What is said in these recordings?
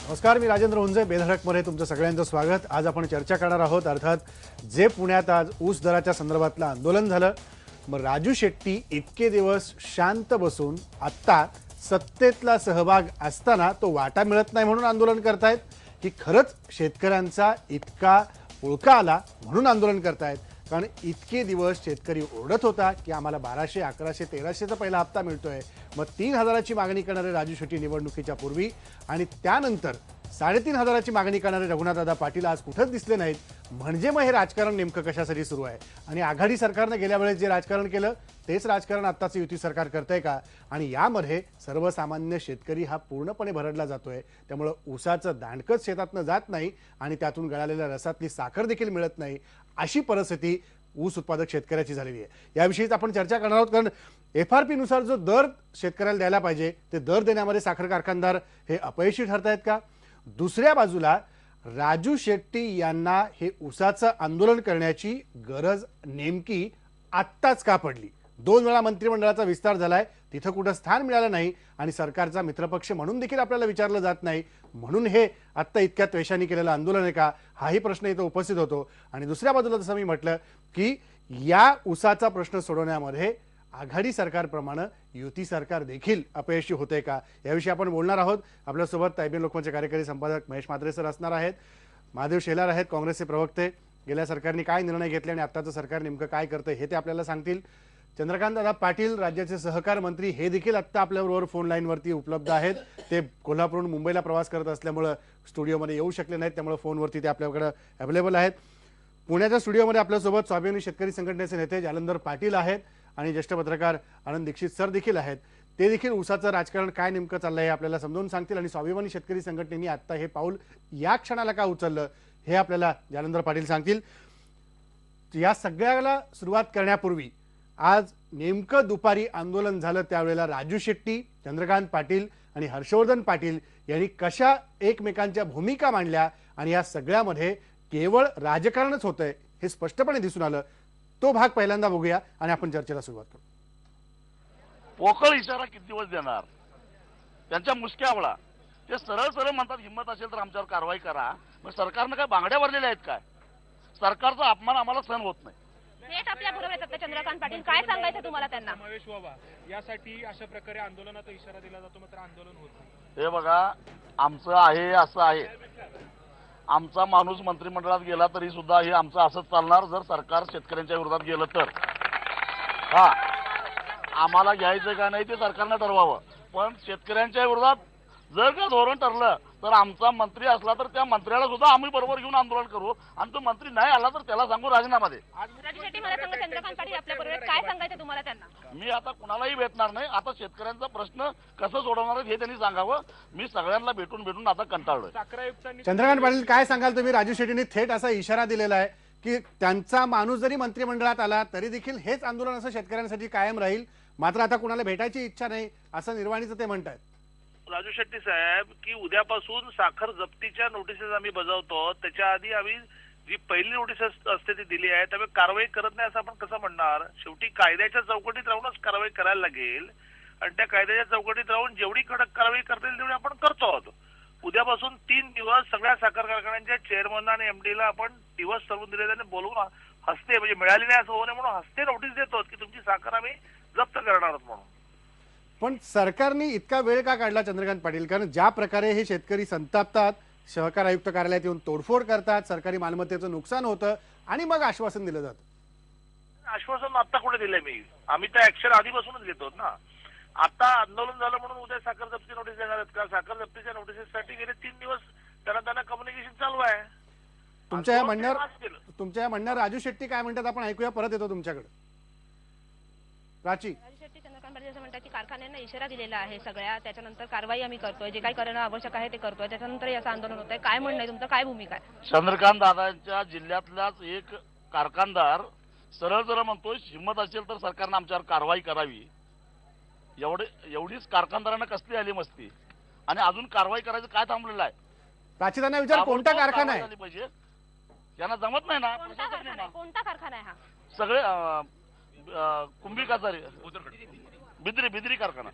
नमस्कार, मी राजेंद्र हुंजे. बेधडकमध्ये तुमचं सगळ्यांचं स्वागत. आज आपण चर्चा करणार आहोत अर्थात जे पुण्यात आज ऊस दराच्या संदर्भातलं आंदोलन झालं. मग राजू शेट्टी इतके दिवस शांत बसून आत्ता सत्तेतला सहभाग असताना तो वाटा मिळत नाही म्हणून आंदोलन करतायत की खरंच शेतकऱ्यांचा इतका उळका आला म्हणून आंदोलन करतायत? कारण इतके दिवस शेतकरी ओरडत होता की आम्हाला 1200, 1100, 1300चा पहिला हप्ता मिळतोय. मग 3000ची मागणी करणारे राजू शेट्टी निवडणुकीच्या पूर्वी आणि त्यानंतर 3500ची मागणी करणारे रघुनाथदादा पाटील आज कुठंच दिसले नाहीत. म्हणजे मग हे राजकारण नेमकं कशासाठी सुरू आहे? आणि आघाडी सरकारनं गेल्या वेळेस जे राजकारण केलं तेच राजकारण आत्ताचं युती सरकार करतंय का? आणि यामध्ये सर्वसामान्य शेतकरी हा पूर्णपणे भरडला जातोय. त्यामुळं ऊसाचं दांडकच शेतातनं जात नाही आणि त्यातून गळालेल्या रसातली साखर देखील मिळत नाही. अशी परिस्थिती ऊस उत्पादक शेतकऱ्याची झालेली आहे. याविषयीच आपण चर्चा करणार आहोत. कारण FRP नुसार जो दर शेतकऱ्याला द्यायला पाहिजे ते दर देण्यामध्ये साखर कारखानदार हे अपयशी ठरतायत का? दुसऱ्या बाजूला राजू शेट्टी यांना हे ऊसाचं आंदोलन करण्याची गरज नेमकी आत्ताच का पडली? 2 वेळा मंत्रिमंडळाचा विस्तार झालाय, तिथं कुठं स्थान मिळालं नाही आणि सरकारचा मित्रपक्ष म्हणून देखील आपल्याला विचारलं जात नाही. म्हणून हे आत्ता इतक्या त्वेषाने केलेलं आंदोलन आहे का, हाही प्रश्न इथं उपस्थित होतो. आणि दुसऱ्या बाजूला जसं मी म्हटलं की या ऊसाचा प्रश्न सोडवण्यामध्ये आघाडी सरकारप्रमाणे युती सरकार देखील अपयशी होते का, याविषयी आपण बोलणार आहोत. आपल्यासोबत तायबे लोकमतचे कार्यकारी संपादक महेश म्हात्रे सर असणार आहेत. महादेव शेलार आहेत, काँग्रेसचे प्रवक्ते. गेल्या सरकारने काय निर्णय घेतले आणि आत्ताचं सरकार नेमकं काय करतंय हे ते आपल्याला सांगतील. चंद्रकांत दादा पाटील राज्याचे सहकार मंत्री हे देखील आत्ता आपल्याबरोबर फोन लाईनवरती उपलब्ध आहेत. ते कोल्हापूरहून मुंबईला प्रवास करत असल्यामुळं स्टुडिओमध्ये येऊ शकले नाहीत, त्यामुळे फोनवरती ते आपल्याकडे अवेलेबल आहेत. पुण्याच्या स्टुडिओमध्ये आपल्यासोबत स्वाभिमानी शेतकरी संघटनेचे नेते जालंधर पाटील आहेत आणि ज्येष्ठ पत्रकार आनंद दीक्षित सर देखील आहेत. ते देखील ऊसाचं राजकारण काय नेमकं चाललंय हे आपल्याला समजावून सांगतील. आणि स्वाभिमानी शेतकरी संघटनेने आत्ता हे पाऊल या क्षणाला का उचललं हे आपल्याला जालंधर पाटील सांगतील. या सगळ्याला सुरुवात करण्यापूर्वी आज नेमकं दुपारी आंदोलन झालं त्यावेळेला राजू शेट्टी, चंद्रकांत पाटील आणि हर्षवर्धन पाटील यांनी कशा एकमेकांच्या भूमिका मांडल्या आणि या सगळ्यामध्ये केवळ राजकारणच होतंय हे स्पष्टपणे दिसून आलं. तो भाग पहिल्यांदा बघूया आणि आपण चर्चेला सुरुवात करू. पोकळ इशारा किती दिवस देणार? त्यांच्या मुसक्या आवळा. ते सरळ सरळ म्हणतात हिंमत असेल तर आमच्यावर कारवाई करा. मग सरकारनं काय बांगड्या भरलेल्या आहेत काय? सरकारचा अपमान आम्हाला सहन होत नाही. थेट आपल्या बरोबर येतात चंद्रकांत पाटील, काय सांगायचं तुम्हाला त्यांना? समावेश व्हावा यासाठी अशा प्रकारे आंदोलनाचा इशारा दिला जातो, मात्र आंदोलन होत नाही. हे बघा, आमचं आहे असं आहे. आमचा माणूस मंत्रिमंडळात गेला तरी सुद्धा हे आमचं असंच चालणार जर सरकार शेतकऱ्यांच्या विरोधात गेलं तर. हा, आम्हाला घ्यायचं का नाही ते सरकारनं ठरवावं. पण शेतकऱ्यांच्या विरोधात जर का धोरण ठरलं तर आमचा मंत्री असला तर त्या मंत्र्याला सुद्धा आम्ही बरोबर घेऊन आंदोलन करू. आणि तो मंत्री नाही आला तर त्याला सांगू राजीनामा दे. राजू शेट्टी मला सांगा, चंद्रकांत पाटील आपल्या बरोबर, काय सांगायचं तुम्हाला त्यांना? मी आता कुणालाही भेटणार नाही. आता शेतकऱ्यांचा प्रश्न कसं सोडवणार आहे हे त्यांनी सांगावं. मी सगळ्यांना भेटून आता कंटाळलोय. साखर आयुक्तांनी चंद्रकांत पाटील काय सांगाल तुम्ही? राजू शेट्टींनी थेट असा इशारा दिलेला आहे की त्यांचा माणूस जरी मंत्रिमंडळात आला तरी देखील हेच आंदोलन असं शेतकऱ्यांसाठी कायम राहील, मात्र आता कुणाला भेटायची इच्छा नाही असं निर्वाणीचं ते म्हणतात. राजू शेट्टी साहेब की उद्यापासून साखर जप्तीच्या नोटिसेस आम्ही बजावतो. त्याच्या आधी आम्ही जी पहिली नोटीस असते ती दिली आहे, त्यामुळे कारवाई करत नाही असं आपण कसं म्हणणार? शेवटी कायद्याच्या चौकटीत राहूनच कारवाई करायला लागेल आणि त्या कायद्याच्या चौकटीत राहून जेवढी कडक कारवाई करता येईल तेवढी आपण करतो आहोत. उद्यापासून 3 दिवस सगळ्या साखर कारखान्यांच्या चेअरमन आणि MDला आपण दिवस ठरवून दिले, त्याने बोलवून हस्ते म्हणजे मिळाली नाही असं होऊ नये म्हणून हस्ते नोटीस देतो की तुमची साखर आम्ही जप्त करणार आहोत म्हणून. पण सरकारने इतका वेळ का काढला चंद्रकांत पाटील? कारण ज्या प्रकारे हे शेतकरी संतापतात, सहकार आयुक्त कार्यालयात येऊन तोडफोड करतात, सरकारी मालमत्तेचं नुकसान होतं आणि मग आश्वासन दिलं जातं. आश्वासन आता कुठे दिलंय मी? आम्ही तर ऍक्शन आधीपासूनच घेतो ना. आता आंदोलन झालं म्हणून उद्या साखर जप्ती नोटीस देणार आहेत का? साखर जप्तीच्या नोटिसेससाठी गेले 3 दिवस त्यांना कम्युनिकेशन चालू आहे. तुमच्या या म्हणण्यावर राजू शेट्टी काय म्हणतात आपण ऐकूया. परत येतो तुमच्याकडे. प्राची, राजू शेट्टी, चंद्रकांत पाटील असं म्हणतात की कारखान्यांना इशारा दिलेला आहे सगळ्या, त्याच्यानंतर कारवाई आम्ही करतोय, जे काही करणं आवश्यक आहे ते करतोय, त्याच्यानंतर असं आंदोलन होत आहे. काय म्हणणं आहे तुमचं, काय भूमिका आहे? चंद्रकांत दादांच्या जिल्ह्यातलाच एक कारखानदार सरळ सरळ म्हणतोय हिंमत असेल तर सरकारनं आमच्यावर कारवाई करावी. एवढीच कारखानदारांना कसली आली मस्ती आणि अजून कारवाई करायचं काय थांबलेलं आहे? प्राची त्यांना विचार कोणता कारखाना आहे? पाहिजे यांना जमत नाही ना. कोणता कारखाना आहे हा? सगळे कुंभी काचारी बिद्री कारखाना.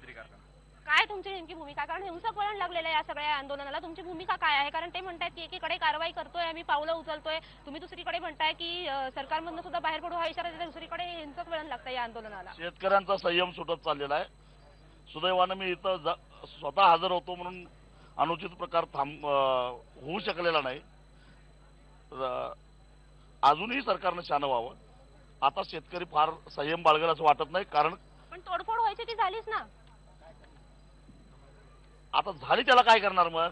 काय तुमची नेमकी भूमिका, कारण हिंसक वळण लागलेलं आहे या सगळ्या आंदोलनाला, तुमची भूमिका काय आहे? कारण ते म्हणतात की एकीकडे कारवाई करतोय आम्ही, पावलं उचलतोय, तुम्ही दुसरीकडे म्हणताय की सरकारमधून सुद्धा बाहेर पडू हा इशारा देताय, दुसरीकडे हिंसक वळण लागतं या आंदोलनाला. शेतकऱ्यांचा संयम सुटत चाललेला आहे. सुदैवानं मी इथं स्वतः हजर होतो म्हणून अनुचित प्रकार होऊ शकलेला नाही. अजूनही सरकारनं शहाणं व्हावं. आता शेतकरी फार संयम बाळगेल असं वाटत नाही, कारण पण तोडफोड व्हायची ती झालीच ना. आता झाली त्याला काय करणार मग?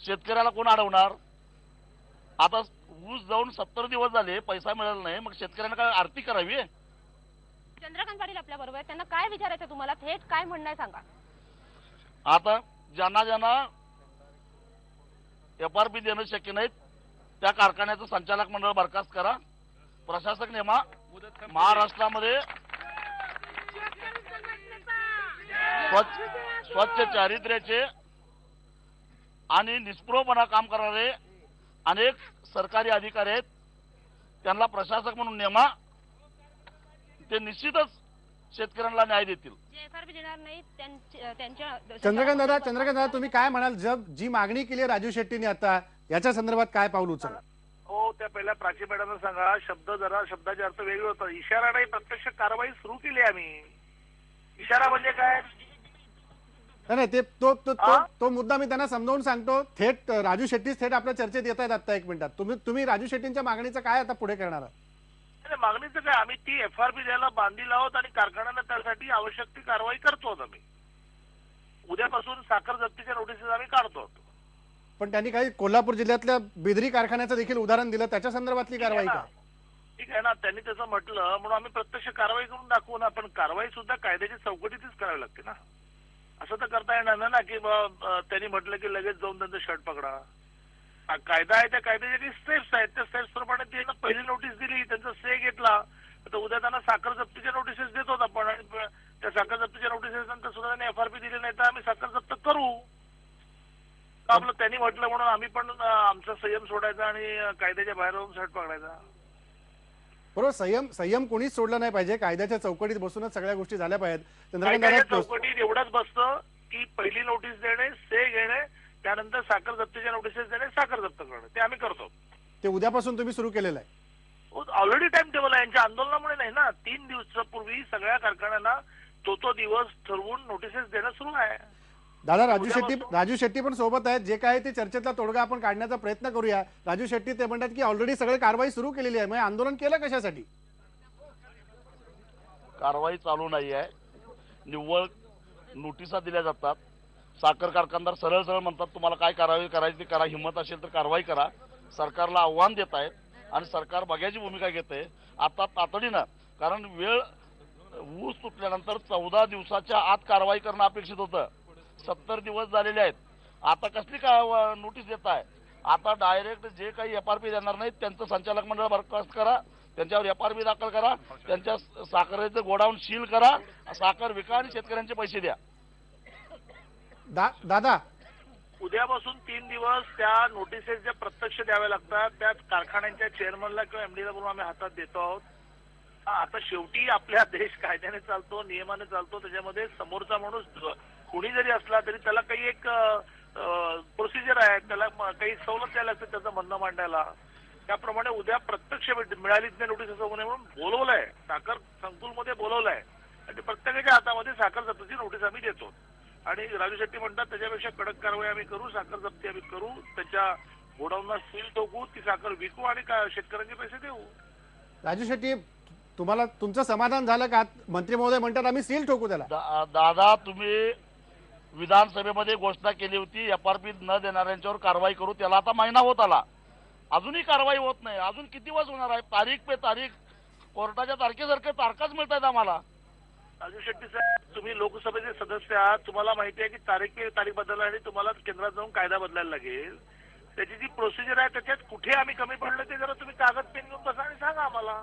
शेतकऱ्याला कोण अडवणार? आता ऊस जाऊन 70 दिवस झाले, पैसा मिळाला नाही, मग शेतकऱ्यांना काय आरती करावी? चंद्रकांत पाटील आपल्या बरोबर आहेत, त्यांना काय विचारायचं तुम्हाला, थेट काय म्हणणं आहे सांगा. आता ज्यांना FRP देणं शक्य नाहीत त्या कारखान्याचं संचालक मंडळ बरखास्त करा, प्रशासक नेमा. महाराष्ट्रामध्ये स्वच्छ चारित्र्याचे आणि निष्प्रभपणा काम करणारे अनेक सरकारी अधिकारी आहेत, त्यांना प्रशासक म्हणून नेमा. ते निश्चितच शेतकऱ्यांना न्याय देतील. जे FRP देणार नाही त्यांच्या चंद्रकांत दादा तुम्ही काय म्हणाल, जी मागणी केली आहे राजू शेट्टीने आता, याच्या संदर्भात काय पाऊल उचललं? हो, त्या पहिल्या प्राची मॅडमला सांगा, शब्दाचे अर्थ वेगळे होतात. इशारा नाही, प्रत्यक्ष कारवाई सुरू केली आम्ही. इशारा म्हणजे काय? नाही ते तो मुद्दा मी त्यांना समजावून सांगतो. थेट राजू शेट्टी थेट आपल्या चर्चेत येत आहेत आता 1 मिनिटात. तुम्ही राजू शेट्टींच्या मागणीचं काय आता पुढे करणार आहात? मागणीचं काय, आम्ही ती FRP द्यायला बांधील आहोत आणि कारखान्यांना त्यासाठी आवश्यक ती कारवाई करतो आम्ही. उद्यापासून साखर जप्तीच्या नोटिसेस आम्ही काढतो. पण त्यांनी काही कोल्हापूर जिल्ह्यातल्या बिदरी कारखान्याचं देखील उदाहरण दिलं, त्याच्या संदर्भातली कारवाई काय? ठीक आहे ना, त्यांनी तसं म्हटलं म्हणून आम्ही प्रत्यक्ष कारवाई करून दाखवू ना. पण कारवाई सुद्धा कायद्याच्या चौकटीतच करावी लागते ना. असं तर करता येणार ना की त्यांनी म्हटलं की लगेच जाऊन त्यांचं शर्ट पकडा. कायदा आहे, त्या कायद्याच्या काही स्टेप्स आहेत, त्या स्टेप्स प्रमाणे त्यांना पहिली नोटीस दिली, त्यांचा स्टे घेतला, तर उद्या त्यांना साखर जप्तीच्या नोटिसेस देतो आपण. आणि त्या साखर जप्तीच्या नोटिसेस नंतर सुद्धा त्यांनी FRP दिली नाही तर आम्ही साखर जप्त करू. आपलं त्यांनी म्हटलं म्हणून आम्ही पण आमचा संयम सोडायचा आणि कायद्याच्या बाहेर जाऊन शर्ट पकडायचा? बरोबर, संयम कोणीच सोडला नाही पाहिजे. कायद्याच्या चौकटीत बसूनच सगळ्या गोष्टी झाल्या पाहिजेत. कायद्याच्या चौकटीत एवढंच बसतं की पहिली नोटीस देणे, स्टे घेणे, त्यानंतर साखर जप्तीच्या नोटिसेस देणे, साखर जप्त करणे, ते आम्ही करतो. ते उद्यापासून तुम्ही सुरू केलेलं आहे? ऑलरेडी टाइम टेबल आहे. यांच्या आंदोलनामुळे नाही ना, 3 दिवसापूर्वी सगळ्या कारखान्यांना तो दिवस ठरवून नोटिसेस देणं सुरू आहे. दादा, राजू शेट्टी पण सोबत आहेत. जे काय ते चर्चेतला तोडगा आपण काढण्याचा प्रयत्न करूया. राजू शेट्टी ते म्हणतात की ऑलरेडी सगळे कारवाई सुरू केलेली आहे, मग आंदोलन केलं कशासाठी? कारवाई चालू नाही आहे, निव्वळ नोटिसा दिल्या जातात. साखर कारखानदार सरळ म्हणतात तुम्हाला काय कारवाई करायची ते करा, हिंमत असेल तर कारवाई करा. सरकारला आव्हान देत आहेत आणि सरकार बघायची भूमिका घेते आता तातडीनं. कारण वेळ ऊस तुटल्यानंतर 14 दिवसाच्या आत कारवाई करणं अपेक्षित होतं. 70 दिवस झालेले आहेत. आता कसली काय नोटीस देत आहे? आता डायरेक्ट जे काही FRP देणार नाहीत त्यांचं संचालक मंडळ बरखास्त करा, त्यांच्यावर FRP दाखल करा, त्यांच्या साखरेचं गोडाऊन सील करा, साखर विका आणि शेतकऱ्यांचे पैसे द्या. दादा, उद्यापासून 3 दिवस त्या नोटिसेस ज्या प्रत्यक्ष द्याव्या लागतात त्या कारखान्यांच्या चेअरमनला किंवा MD ला बोलून आम्ही हातात देतो आहोत. आता शेवटी आपल्या देश कायद्याने चालतो, नियमाने चालतो. त्याच्यामध्ये समोरचा माणूस कुणी जरी असला तरी त्याला काही एक प्रोसिजर आहे, त्याला काही सवलत द्यायला लागते त्याचं म्हणणं मांडायला. त्याप्रमाणे उद्या प्रत्यक्ष मिळालीच नाही नोटीस असं होणे म्हणून बोलवलंय, साखर संकुलमध्ये बोलवलंय आणि प्रत्येकाच्या हातामध्ये साखर जप्तीची नोटीस आम्ही देतो. आणि राजू शेट्टी म्हणतात त्याच्यापेक्षा कडक कारवाई आम्ही करू, साखर जप्ती आम्ही करू, त्याच्या गोडाऊनला सील ठोकू, ती साखर विकू आणि शेतकऱ्यांचे पैसे देऊ. राजू शेट्टी, तुम्हाला तुमचं समाधान झालं का? मंत्री महोदय म्हणतात आम्ही सील ठोकू त्याला. दादा, तुम्ही विधानसभेमध्ये घोषणा केली होती FRP न देणाऱ्यांच्यावर कारवाई करू. त्याला आता महिना होत आला, अजूनही कारवाई होत नाही. अजून किती दिवस होणार आहे? तारीख पे तारीख, कोर्टाच्या तारखेसारखे तारखाच मिळत आहेत आम्हाला. राजू शेट्टी साहेब, तुम्ही लोकसभेचे सदस्य आहात, तुम्हाला माहिती आहे की तारीख बदलण्यासाठी तुम्हाला केंद्रात जाऊन कायदा बदलायला लागेल. त्याची जी प्रोसिजर आहे त्याच्यात कुठे आम्ही कमी पडलो ते जरा तुम्ही कागद पेन घेऊन बसा आणि सांगा आम्हाला.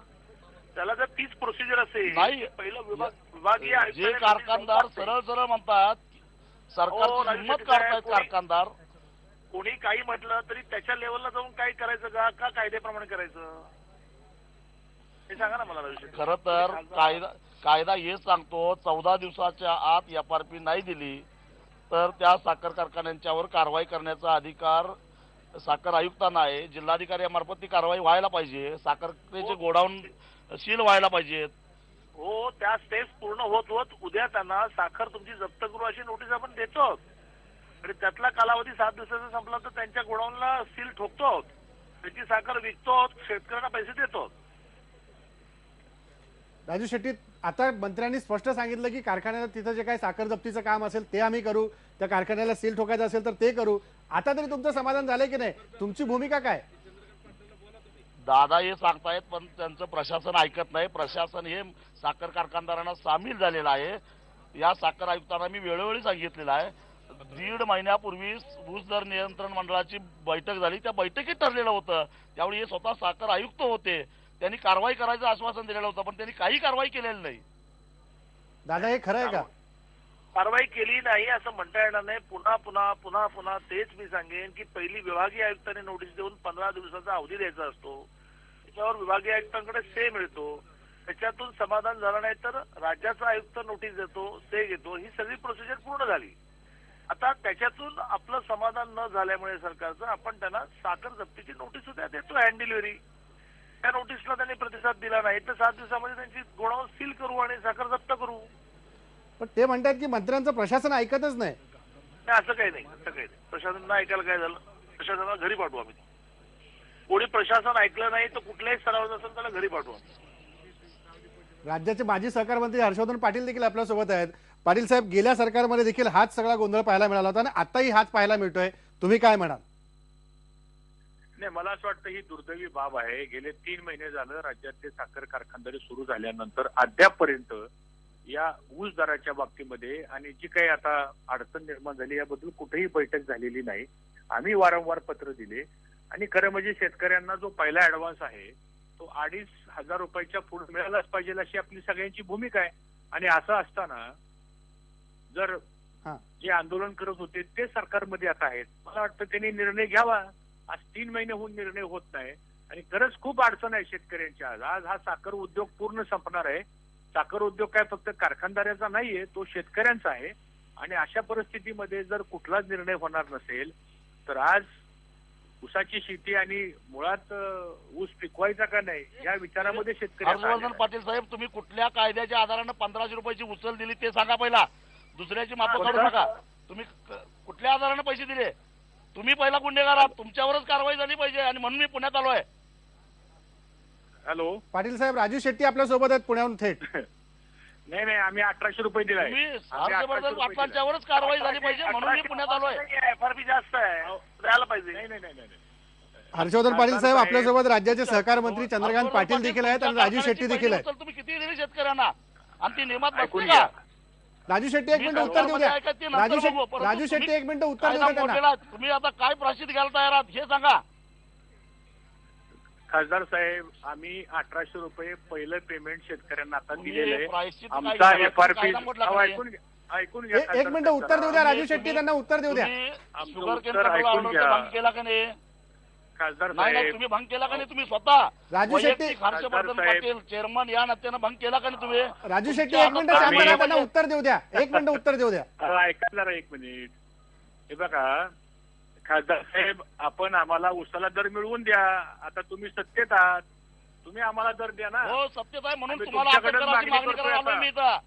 त्याला जर तीच प्रोसिजर असेल, नाही, पहिलं विभागीय जे कारखानदार सरळ म्हणतात सरकारची हिंमत काढतायत कारखानदार. कोणी काही म्हटलं तरी त्याच्या लेवलला जाऊन काही करायचं का कायद्याप्रमाणे करायचं हे सांगा ना मला. खरं तर कायदा कायदा हेच सांगतो 14 दिवसाच्या आत FRP नाही दिली तर त्या साखर कारखान्यांच्यावर कारवाई करण्याचा अधिकार साखर आयुक्तांना आहे. जिल्हाधिकाऱ्यामार्फत ती कारवाई व्हायला पाहिजे. साखरेचे गोडाऊन सील व्हायला पाहिजेत. हो, त्या स्टेप्स पूर्ण होत होत उद्या त्यांना साखर तुमची जप्त करू अशी नोटीस आपण देतो आणि त्यातला कालावधी 7 दिवसाचा संपला तर त्यांच्या गोडाऊनला सील ठोकतो, त्याची साखर विकतो, शेतकऱ्यांना पैसे देतो. राजू शेट्टी, आता मंत्र्यांनी स्पष्ट सांगितलं की कारखान्याला तिथं जे काही साखर जप्तीचं काम असेल ते आम्ही करू, त्या कारखान्याला सील ठोकायचं असेल तर ते करू. आता तरी तुमचं समाधान झालंय की नाही? तुमची भूमिका काय? दादा हे सांगतायत पण त्यांचं प्रशासन ऐकत नाही. प्रशासन हे साखर कारखानदारांना सामील झालेलं आहे. या साखर आयुक्तांना मी वेळोवेळी सांगितलेलं आहे. 1.5 महिन्यापूर्वी ऊस दर नियंत्रण मंडळाची बैठक झाली. त्या बैठकीत ठरलेलं होतं. त्यावेळी हे स्वतः साखर आयुक्त होते. त्यांनी कारवाई करायचं आश्वासन दिलेलं होतं पण त्यांनी काही कारवाई केलेली नाही. दादा, हे खरं आहे का? कारवाई केली नाही असं म्हणता येणार नाही. पुन्हा पुन्हा पुन्हा पुन्हा तेच मी सांगेन की पहिली विभागीय आयुक्तांनी नोटीस देऊन 15 दिवसाचा अवधी द्यायचा असतो. त्याच्यावर विभागीय आयुक्तांकडे स्टे मिळतो. त्याच्यातून समाधान झालं नाही तर राज्याचा आयुक्त नोटीस देतो, स्टे घेतो. ही सगळी प्रोसिजर पूर्ण झाली. आता त्याच्यातून आपलं समाधान न झाल्यामुळे सरकारचं आपण त्यांना साखर जप्तीची नोटीस सुद्धा देतो हँड डिलिव्हरी. त्या नोटीसला त्यांनी प्रतिसाद दिला नाही तर 7 दिवसामध्ये त्यांची गोडाऊन सील करू आणि साखर जप्त करू. पण ते म्हणतात की मंत्र्यांचं प्रशासन ऐकतच नाही. असं काही नाही, असं काही नाही. प्रशासनाला ऐकायला काय झालं? प्रशासनाला घरी पाठवू आम्ही. कोणी प्रशासन ऐकलं नाही तर कुठल्याही स्तरावर असेल त्याला घरी पाठवू. राज्याचे माजी सहकार मंत्री हर्षवर्धन पाटील देखील आपल्यासोबत आहेत. पाटील साहेब, गेल्या सरकारमध्ये देखील हाच सगळा गोंधळ पाहायला मिळाला होता आणि आताही हाच पाहायला मिळतोय. तुम्ही काय म्हणाल? नाही, मला असं वाटतं ही दुर्दैवी बाब आहे. गेले 3 महिने झालं राज्यातले साखर कारखानदारी सुरू झाल्यानंतर अद्यापपर्यंत या ऊस दराच्या बाबतीमध्ये आणि जी काही आता अडचण निर्माण झाली याबद्दल कुठेही बैठक झालेली नाही. आम्ही वारंवार पत्र दिले आणि खरं म्हणजे शेतकऱ्यांना जो पहिला ऍडव्हान्स आहे तो 2,500 रुपयाच्या पुढे मिळालाच पाहिजे अशी आपली सगळ्यांची भूमिका आहे. आणि असं असताना जर जे आंदोलन करत होते ते सरकारमध्ये आता आहेत, मला वाटतं त्यांनी निर्णय घ्यावा. आज 3 महिने होऊन निर्णय होत नाही आणि खरंच खूप अडचण आहे शेतकऱ्यांच्या. आज हा साखर उद्योग पूर्ण संपणार आहे. साखर उद्योग काय फक्त कारखानदाराचा नाहीये, तो शेतकऱ्यांचा आहे. आणि अशा परिस्थितीमध्ये जर कुठलाच निर्णय होणार नसेल तर आज ऊसाची शेती आणि मुळात ऊस पिकवायचा का नाही या विचारामध्ये शेतकरी. हर्षवर्धन पाटील साहेब, तुम्ही कुठल्या कायद्याच्या आधाराने 1500 रुपयाची उचल दिली ते सांगा पहिला. दुसऱ्याची माफक करू नका. तुम्ही कुठल्या आधाराने पैसे दिले? तुम्ही पहिला गुन्हेगार आहात. तुमच्यावरच कारवाई झाली पाहिजे आणि म्हणून मी पुण्यात आलोय. हॅलो पाटील साहेब, राजू शेट्टी आपल्यासोबत आहेत पुण्याहून थेट. नाही नाही, आम्ही 1800 रुपये दिलाय. तुम्ही हर्षवर्धन पाटलांच्यावरच कारवाई झाली पाहिजे म्हणून मी पुण्यात आलोय. FRP जास्त आहे, द्यायला पाहिजे. नाही नाही नाही नाही. हर्षवर्धन पाटील साहेब आपल्यासोबत राज्याचे सहकार मंत्री चंद्रकांत पाटील देखील आहेत आणि राजू शेट्टी देखील आहेत. तुम्ही किती दिली शेतकऱ्यांना आणि ती नियमात बसली घ्या. का? राजू शेट्टी, एक मिनिट उत्तर देऊ द्या. राजू शेट्टी, एक मिनिट उत्तर देऊ द्या त्यांना. तुम्ही आता काय प्राश्चित घ्यायला तयार आहात हे सांगा. खासदार साहेब, आम्ही 1800 रुपये पहिलं पेमेंट शेतकऱ्यांना आता तुम्ही दिलेलं आहे. प्रायश्चित्त आमचा काय केलं? FRP कायदा मोडला का नाही? ऐकून घ्या. एक मिनिट उत्तर देऊ द्या राजू शेट्टी, त्यांना उत्तर देऊ द्या. आमचं शुगर केन उत्तर ऐकून कंट्रोल घ्या. भंग केला का नाही? खासदार नाही साहेब, तुम्ही भंग केला का नाही? तुम्ही स्वतः राजू शेट्टी, वैयक्तिक हर्षवर्धन खासदार साहेब, पाटील चेअरमन या नात्यानं भंग केला का नाही तुम्ही? राजू शेट्टी, एक मिनिट शांत राहा, त्यांना उत्तर देऊ द्या. एक मिनिट उत्तर देऊ द्या. ऐका जरा 1 मिनिट. हे बघा खासदार साहेब, आपण आम्हाला उसाला दर मिळवून द्या. आता तुम्ही सत्तेत आहात, तुम्ही आम्हाला दर द्या ना. हो सत्तेत आहे म्हणून आम्ही तुम्हाला अटक तुमच्याकडे करायची मागणी करतोय करायला आलोय मी आता. इथं.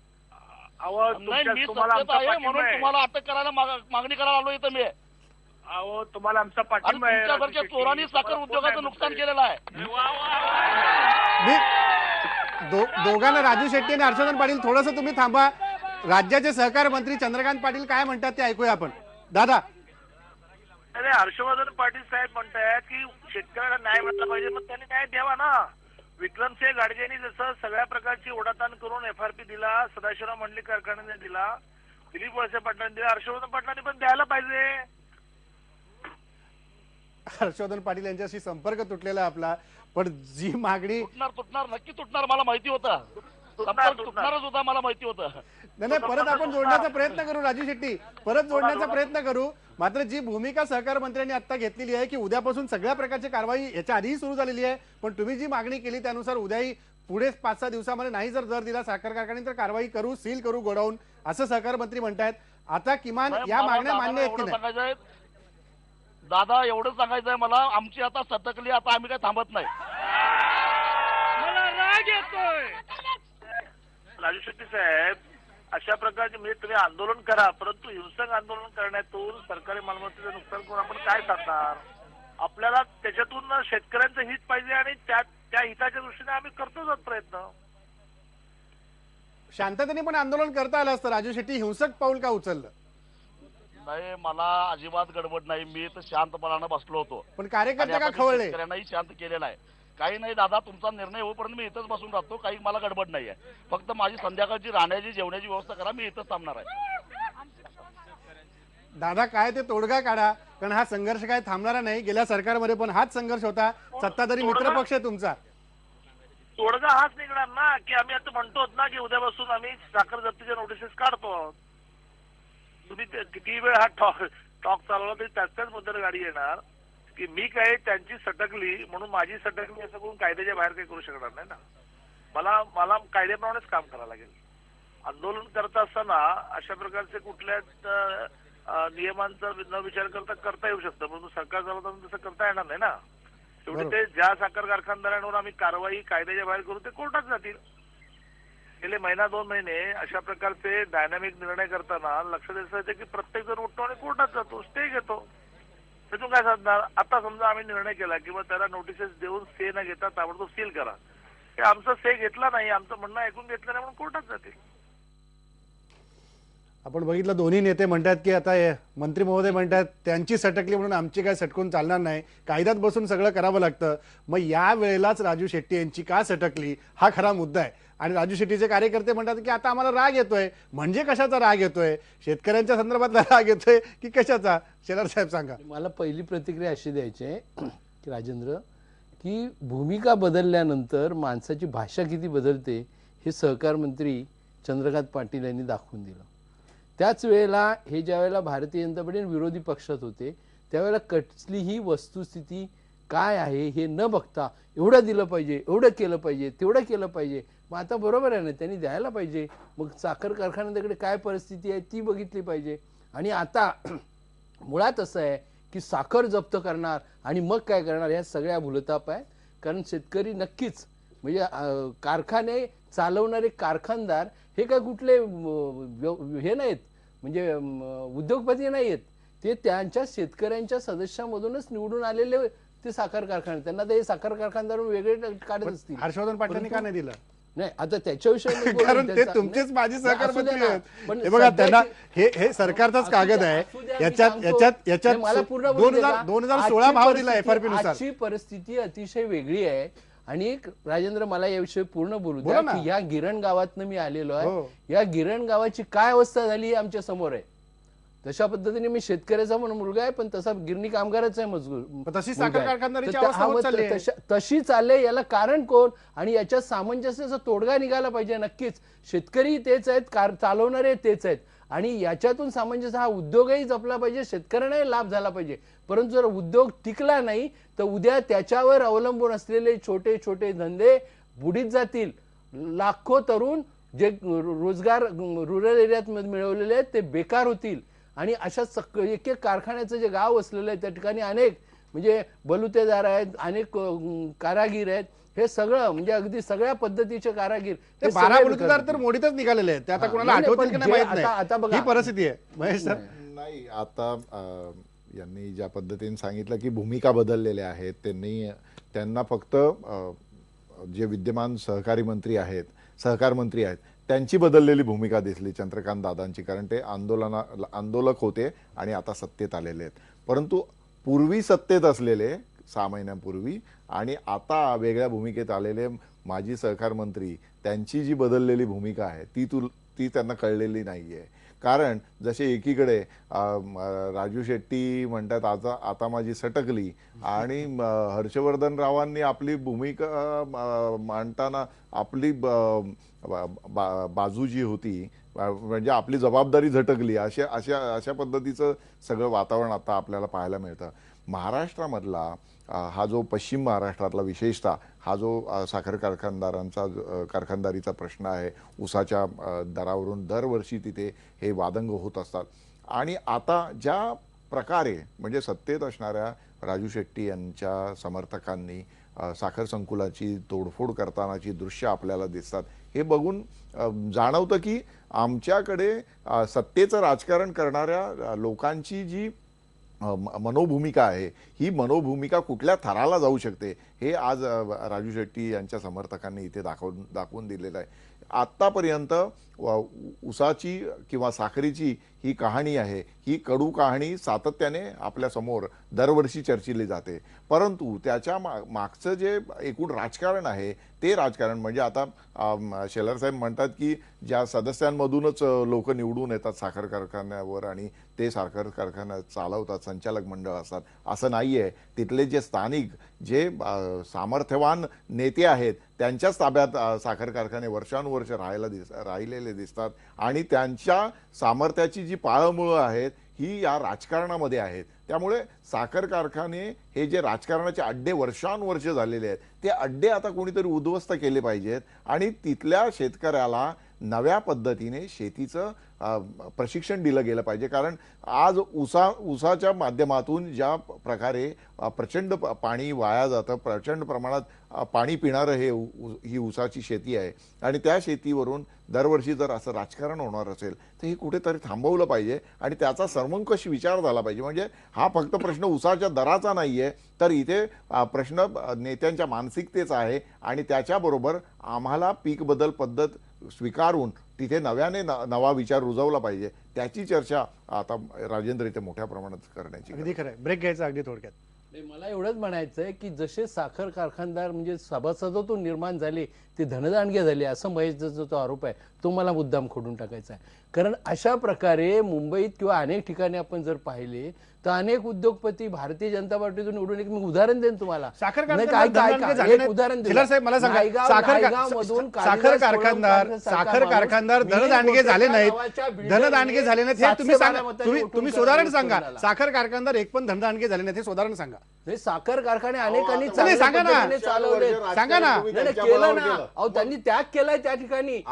अहो नाही मी तुम्हाला सत्तेत आमचा आहे पाठिंबा म्हणून आहे. तुम्हाला अटक करायला मागणी करायला आलोय इथं मी. अहो तुम्हाला आमचा आणि पाठिंबा आहे. तुमच्यासारख्या राजू चोरांनी शेट्टी, साखर तुम्हाला उद्योगाचं कोण नुकसान नाही केलेलं आहे. मी दोघांना, राजू शेट्टी आणि हर्षवर्धन पाटील, थोडंसं तुम्ही थांबा. राज्याचे सहकार मंत्री चंद्रकांत पाटील काय म्हणतात ते ऐकूया आपण. दादा, अरे हर्षवर्धन पाटील साहेब म्हणतायत की शेतकऱ्याला न्याय मिळाला पाहिजे, मग त्यांनी न्याय द्यावा ना. विक्रमसिंह गाडगेंनी जसं सगळ्या प्रकारची ओढाताण करून FRP दिला, सदाशिवराव मंडलिक कारखान्याने दिला, दिलीप वळसे पाटलांनी दिला, हर्षवर्धन पाटलांनी पण द्यायला पाहिजे. हर्षवर्धन पाटील यांच्याशी संपर्क तुटलेला आहे आपला, पण जी मागणी तुटणार नक्की तुटणार, मला माहिती होतं. संपर्क तुटणारच होता, मला माहिती होतं. नाही, परत आपण जोडण्याचा प्रयत्न करू. राजू शेट्टी, परत जोडण्याचा प्रयत्न करू. मात्र जी भूमिका सहकार मंत्र्यांनी आता घेतलेली आहे की उद्यापासून सगळ्या प्रकारची कारवाई याच्या आधीही सुरू झालेली आहे, पण तुम्ही जी मागणी केली त्यानुसार उद्याही पुढे 5-6 दिवसामध्ये नाही जर दर दिला साखर कारखान्याने तर कारवाई करू, सील करू गोडाऊन, असं सहकार मंत्री म्हणतायत. आता किमान नाही, या मला मागण्या दादाला मान्य आहेत की एवढं नाही? सांगायचंय, दादा एवढं सांगायचंय मला, आमची आता सतकली, आता आम्ही काय थांबत नाही. मला राग येतोय. राजू शेट्टी साहेब, अशा प्रकारचे म्हणजे तुम्ही आंदोलन करा, परंतु हिंसक आंदोलन करण्यातून सरकारी मालमत्तेचं नुकसान करून आपण काय साधणार? आपल्याला त्याच्यातून शेतकऱ्यांचं हित पाहिजे आणि त्या हिताच्या दृष्टीने आम्ही करतोच प्रयत्न. शांततेने पण आंदोलन करता आलं असतं. राजू शेट्टी हिंसक पाऊल का उचललं? नाही, मला अजिबात गडबड नाही. मी तर शांतपणानं बसलो होतो. पण आणि कार्यकर्ते आता का मी खवळले? शेतकऱ्यांनाही शांत केलेला आहे. काही नाही दादा, तुमचा निर्णय होईपर्यंत मी इथंच बसून राहतो. काही मला गडबड नाही आहे. फक्त माझी संध्याकाळची राहण्याची जेवण्याची व्यवस्था करा, मी इथंच थांबणार आहे. दादा काय ते तोडगा काढा, कारण हा संघर्ष काय थांबणारा नाही. गेल्या सरकारमध्ये पण हाच संघर्ष होता. सत्ताधारी मित्र पक्ष आहे तुमचा. तोडगा हाच निघणार ना, की आम्ही आता म्हणतो ना की उद्यापासून आम्ही साखर जप्तीच्या नोटिसेस काढतो. तुम्ही किती वेळ हा टॉक चालवला तरी त्याच मुद्द्यावर गाडी येणार की मी काय त्यांची सटकली म्हणून माझी सटकली असं करून कायद्याच्या बाहेर काही करू शकणार नाही ना. मला कायद्याप्रमाणेच काम करावं लागेल. आंदोलन करत असताना अशा प्रकारचे कुठल्याच नियमांचा न विचार करता येऊ शकतं, परंतु सरकार चालवताना तसं करता येणार नाही ना. शेवटी ते ज्या साखर कारखानदारांवर आम्ही कारवाई कायद्याच्या बाहेर करू ते कोर्टात जातील. गेले महिना 2 महिने अशा प्रकारचे डायनामिक निर्णय करताना लक्ष द्यायचं की प्रत्येक जण उठतो आणि कोर्टात जातो, स्टे घेतो. त्यातून काय साधणार? आता समजा आम्ही निर्णय केला किंवा त्याला नोटिसेस देऊन स्टे न घेता ताबडतोब सील करा, हे आमचा स्टे घेतला नाही, आमचं म्हणणं ऐकून घेतलं नाही म्हणून कोर्टात जातील. आपण बघितलं दोन्ही नेते म्हणतात की आता मंत्री महोदय म्हणतात त्यांची सटकली म्हणून आमची काय सटकून चालणार नाही, कायद्यात बसून सगळं करावं लागतं. मग या वेळेलाच राजू शेट्टी यांची का सटकली हा खरा मुद्दा आहे. आणि राजू शेट्टीचे कार्यकर्ते म्हणतात की आता आम्हाला राग येतोय. म्हणजे कशाचा राग येतोय? शेतकऱ्यांच्या संदर्भातला राग येतोय की कशाचा? शेलार साहेब सांगा. मला पहिली प्रतिक्रिया अशी द्यायची आहे की राजेंद्र, की भूमिका बदलल्यानंतर माणसाची भाषा किती बदलते हे सहकार मंत्री चंद्रकांत पाटील यांनी दाखवून दिलं. त्याच वेळेला हे ज्या वेळेला भारतीय जनता पार्टी विरोधी पक्षात होते त्यावेळेला कसलीही वस्तुस्थिती काय आहे हे न बघता एवढं दिलं पाहिजे, एवढं केलं पाहिजे, तेवढं केलं पाहिजे. मग आता बरोबर आहे ना, त्यांनी द्यायला पाहिजे. मग साखर कारखान्याकडे काय परिस्थिती आहे ती बघितली पाहिजे. आणि आता मुळात असं आहे की साखर जप्त करणार आणि मग काय करणार ह्या सगळ्या भूलताप आहेत. कारण शेतकरी नक्कीच म्हणजे कारखाने चालवणारे कारखानदार हे काय कुठले हे नाहीत, म्हणजे उद्योगपती नाहीत. ते त्यांच्या शेतकऱ्यांच्या सदस्यामधूनच निवडून आलेले ते साखर कारखाने. त्यांना ते साखर कारखानदार वेगळे काढत असतील. हर्षवर्धन पाटलांनी का नाही दिलं? नाही, आता त्याच्याविषयी कारण ते तुमचेच माजी सहकार मंत्री आहेत. हे बघा, त्यांना हे सरकारचाच कागद आहे. याच्यात मला पूर्ण 2016 भाव दिला FRP नुसार. आजची परिस्थिती अतिशय वेगळी आहे. आणि एक राजेंद्र, मला याविषयी पूर्ण बोलू बोला द्या ना. की या गिरण गावातनं मी आलेलो आहे. हो. या गिरण गावाची काय अवस्था झाली हे आमच्या समोर आहे. तशा पद्धतीने मी शेतकऱ्याचा म्हणून मुलगा आहे, पण तसा गिरणी कामगाराचा आहे मजूर. तशी साखर कारखानदारीची तर अवस्था होत चालली आहे. तशी चालले. याला कारण कोण? आणि याच्या सामंजस्याचा तोडगा निघाला पाहिजे. नक्कीच शेतकरी तेच आहेत, चालवणारे तेच आहेत. आणि याच्यातून सामंजस्य हा उद्योगही जपला पाहिजे, शेतकऱ्यांनाही लाभ झाला पाहिजे. परंतु जर उद्योग टिकला नाही तर उद्या त्याच्यावर अवलंबून असलेले छोटे छोटे धंदे बुडीत जातील. लाखो तरुण जे रोजगार रुरल एरियात मिळवलेले आहेत ते बेकार होतील. आणि अशा एक एक कारखान्याचं जे गाव असलेलं आहे त्या ठिकाणी अनेक म्हणजे बलुतेदार आहेत, अनेक कारागीर आहेत. हे सगळं म्हणजे अगदी सगळ्या पद्धतीचे कारागीर. ते 12 बलुतेदार तर मोडीतच निघालेले आहेत. ते आता कोणाला आठवतील की नाही माहित आता नाही. बघा, ही परिस्थिती आहे महेश सर. नाही, आता यांनी ज्या पद्धतीने सांगितलं की भूमिका बदललेल्या आहेत, त्यांना फक्त जे विद्यमान सहकारी मंत्री आहेत, सहकार मंत्री आहेत त्यांची बदललेली भूमिका दिसली चंद्रकांत दादांची. कारण ते आंदोलक होते आणि आता सत्तेत आलेले आहेत. परंतु पूर्वी सत्तेत असलेले 6 महिन्यांपूर्वी आणि आता वेगळ्या भूमिकेत आलेले माजी सहकार मंत्री त्यांची जी बदललेली भूमिका आहे ती त्यांना कळलेली नाहीये. कारण जसे एकीकडे राजू शेट्टी म्हणतात आता माझी सटकली आणि हर्षवर्धन रावांनी आपली भूमिका मांडताना आपली बाजू जी होती म्हणजे आपली जबाबदारी झटकली अशा पद्धतीचं सगळं वातावरण आता आपल्याला पाहायला मिळतं. महाराष्ट्रामधला हा जो पश्चिम महाराष्ट्रातला विशेषतः हा जो साखर कारखानदारीचा प्रश्न आहे, ऊसाच्या दरावरून दरवर्षी तिथे हे वादंग होत असतात. आणि आता ज्या प्रकारे म्हणजे सत्तेत असणाऱ्या राजू शेट्टी यांच्या समर्थकांनी साखर संकुलाची तोडफोड करतानाची दृश्य आपल्याला दिसतात, हे बघून जाणवतं की आमच्याकडे सत्तेचं राजकारण करणाऱ्या लोकांची जी मनोभूमिका आहे, ही मनोभूमिका कुठल्या थराला जाऊ शकते हे आज राजू शेट्टी यांच्या समर्थकांनी इथे दाखवून दिलेलं आहे. आत्तापर्यंत ऊसाची किंवा साखरेची ही कहाणी आहे, ही कडू कहाणी सातत्याने आपल्यासमोर दरवर्षी चर्चिली जाते. परंतु त्याच्या मागचं जे एकूण राजकारण आहे ते राजकारण म्हणजे आता शेलार साहेब म्हणतात की ज्या सदस्यांमधूनच लोक निवडून येतात साखर कारखान्यावर आणि ते साखर कारखाना चालवतात, संचालक मंडळ असतात, असं नाही आहे. तिथले जे स्थानिक जे सामर्थ्यवान नेते आहेत त्यांच्याच ताब्यात साखर कारखाने वर्षानुवर्ष राहिलेले दिसतात आणि त्यांच्या सामर्थ्याची जी पाळंमुळं आहेत ही या राजकारणामध्ये आहेत. त्यामुळे साखर कारखाने हे जे राजकारणाचे अड्डे वर्षानुवर्ष झालेले आहेत ते अड्डे आता कोणीतरी उद्ध्वस्त केले पाहिजेत आणि तिथल्या शेतकऱ्याला नव्या पद्धतीने शेतीचं प्रशिक्षण दिलं गेलं पाहिजे. कारण आज ऊसाच्या माध्यमातून ज्या प्रकारे प्रचंड पाणी वाया जातं, प्रचंड प्रमाणात पाणी पिणारं ही ऊसाची शेती आहे आणि त्या शेतीवरून दरवर्षी जर असं राजकारण होणार असेल तर हे कुठेतरी थांबवलं पाहिजे आणि त्याचा सर्वंकष विचार झाला पाहिजे. म्हणजे हा फक्त प्रश्न ऊसाच्या दराचा नाहीये, तर इथे प्रश्न नेत्यांच्या मानसिकतेचा आहे आणि त्याच्याबरोबर आम्हाला पीक बदल पद्धत स्वीकारून तिथे नव्याने नवा विचार रुजवला पाहिजे. त्याची चर्चा आता राजेंद्र इथे मोठ्या प्रमाणात करण्याची. अगदी खरं आहे. ब्रेक घ्यायचा अगदी थोडक्यात. मला एवढंच म्हणायचं आहे की जसे साखर कारखानदार म्हणजे सभासदत्व निर्माण झाले ते धनदांडगे झाले असं महेशचा जो आरोप आहे तो मला मुद्दाम खोडून टाकायचा आहे. कारण अशा प्रकारे मुंबईत किंवा अनेक ठिकाणी आपण जर पाहिले तर अनेक उद्योगपती भारतीय जनता पार्टीतून निवडून एक मी उदाहरण देईन तुम्हाला. साखर नाही, कारखानदार साखर कारखानदार धनदांडगे झाले नाहीत, धनदांडगे झाले नाहीत हे तुम्ही सांगा. तुम्ही उदाहरण सांगा. साखर कारखानदार एक पण धनदांडगे झाले नाहीत हे उदाहरण सांगा. साखर कारखाने अनेकांनी सांगा ना, चालवले, सांगा ना, केलं ना. अहो त्यांनी त्याग केलाय त्या ठिकाणी.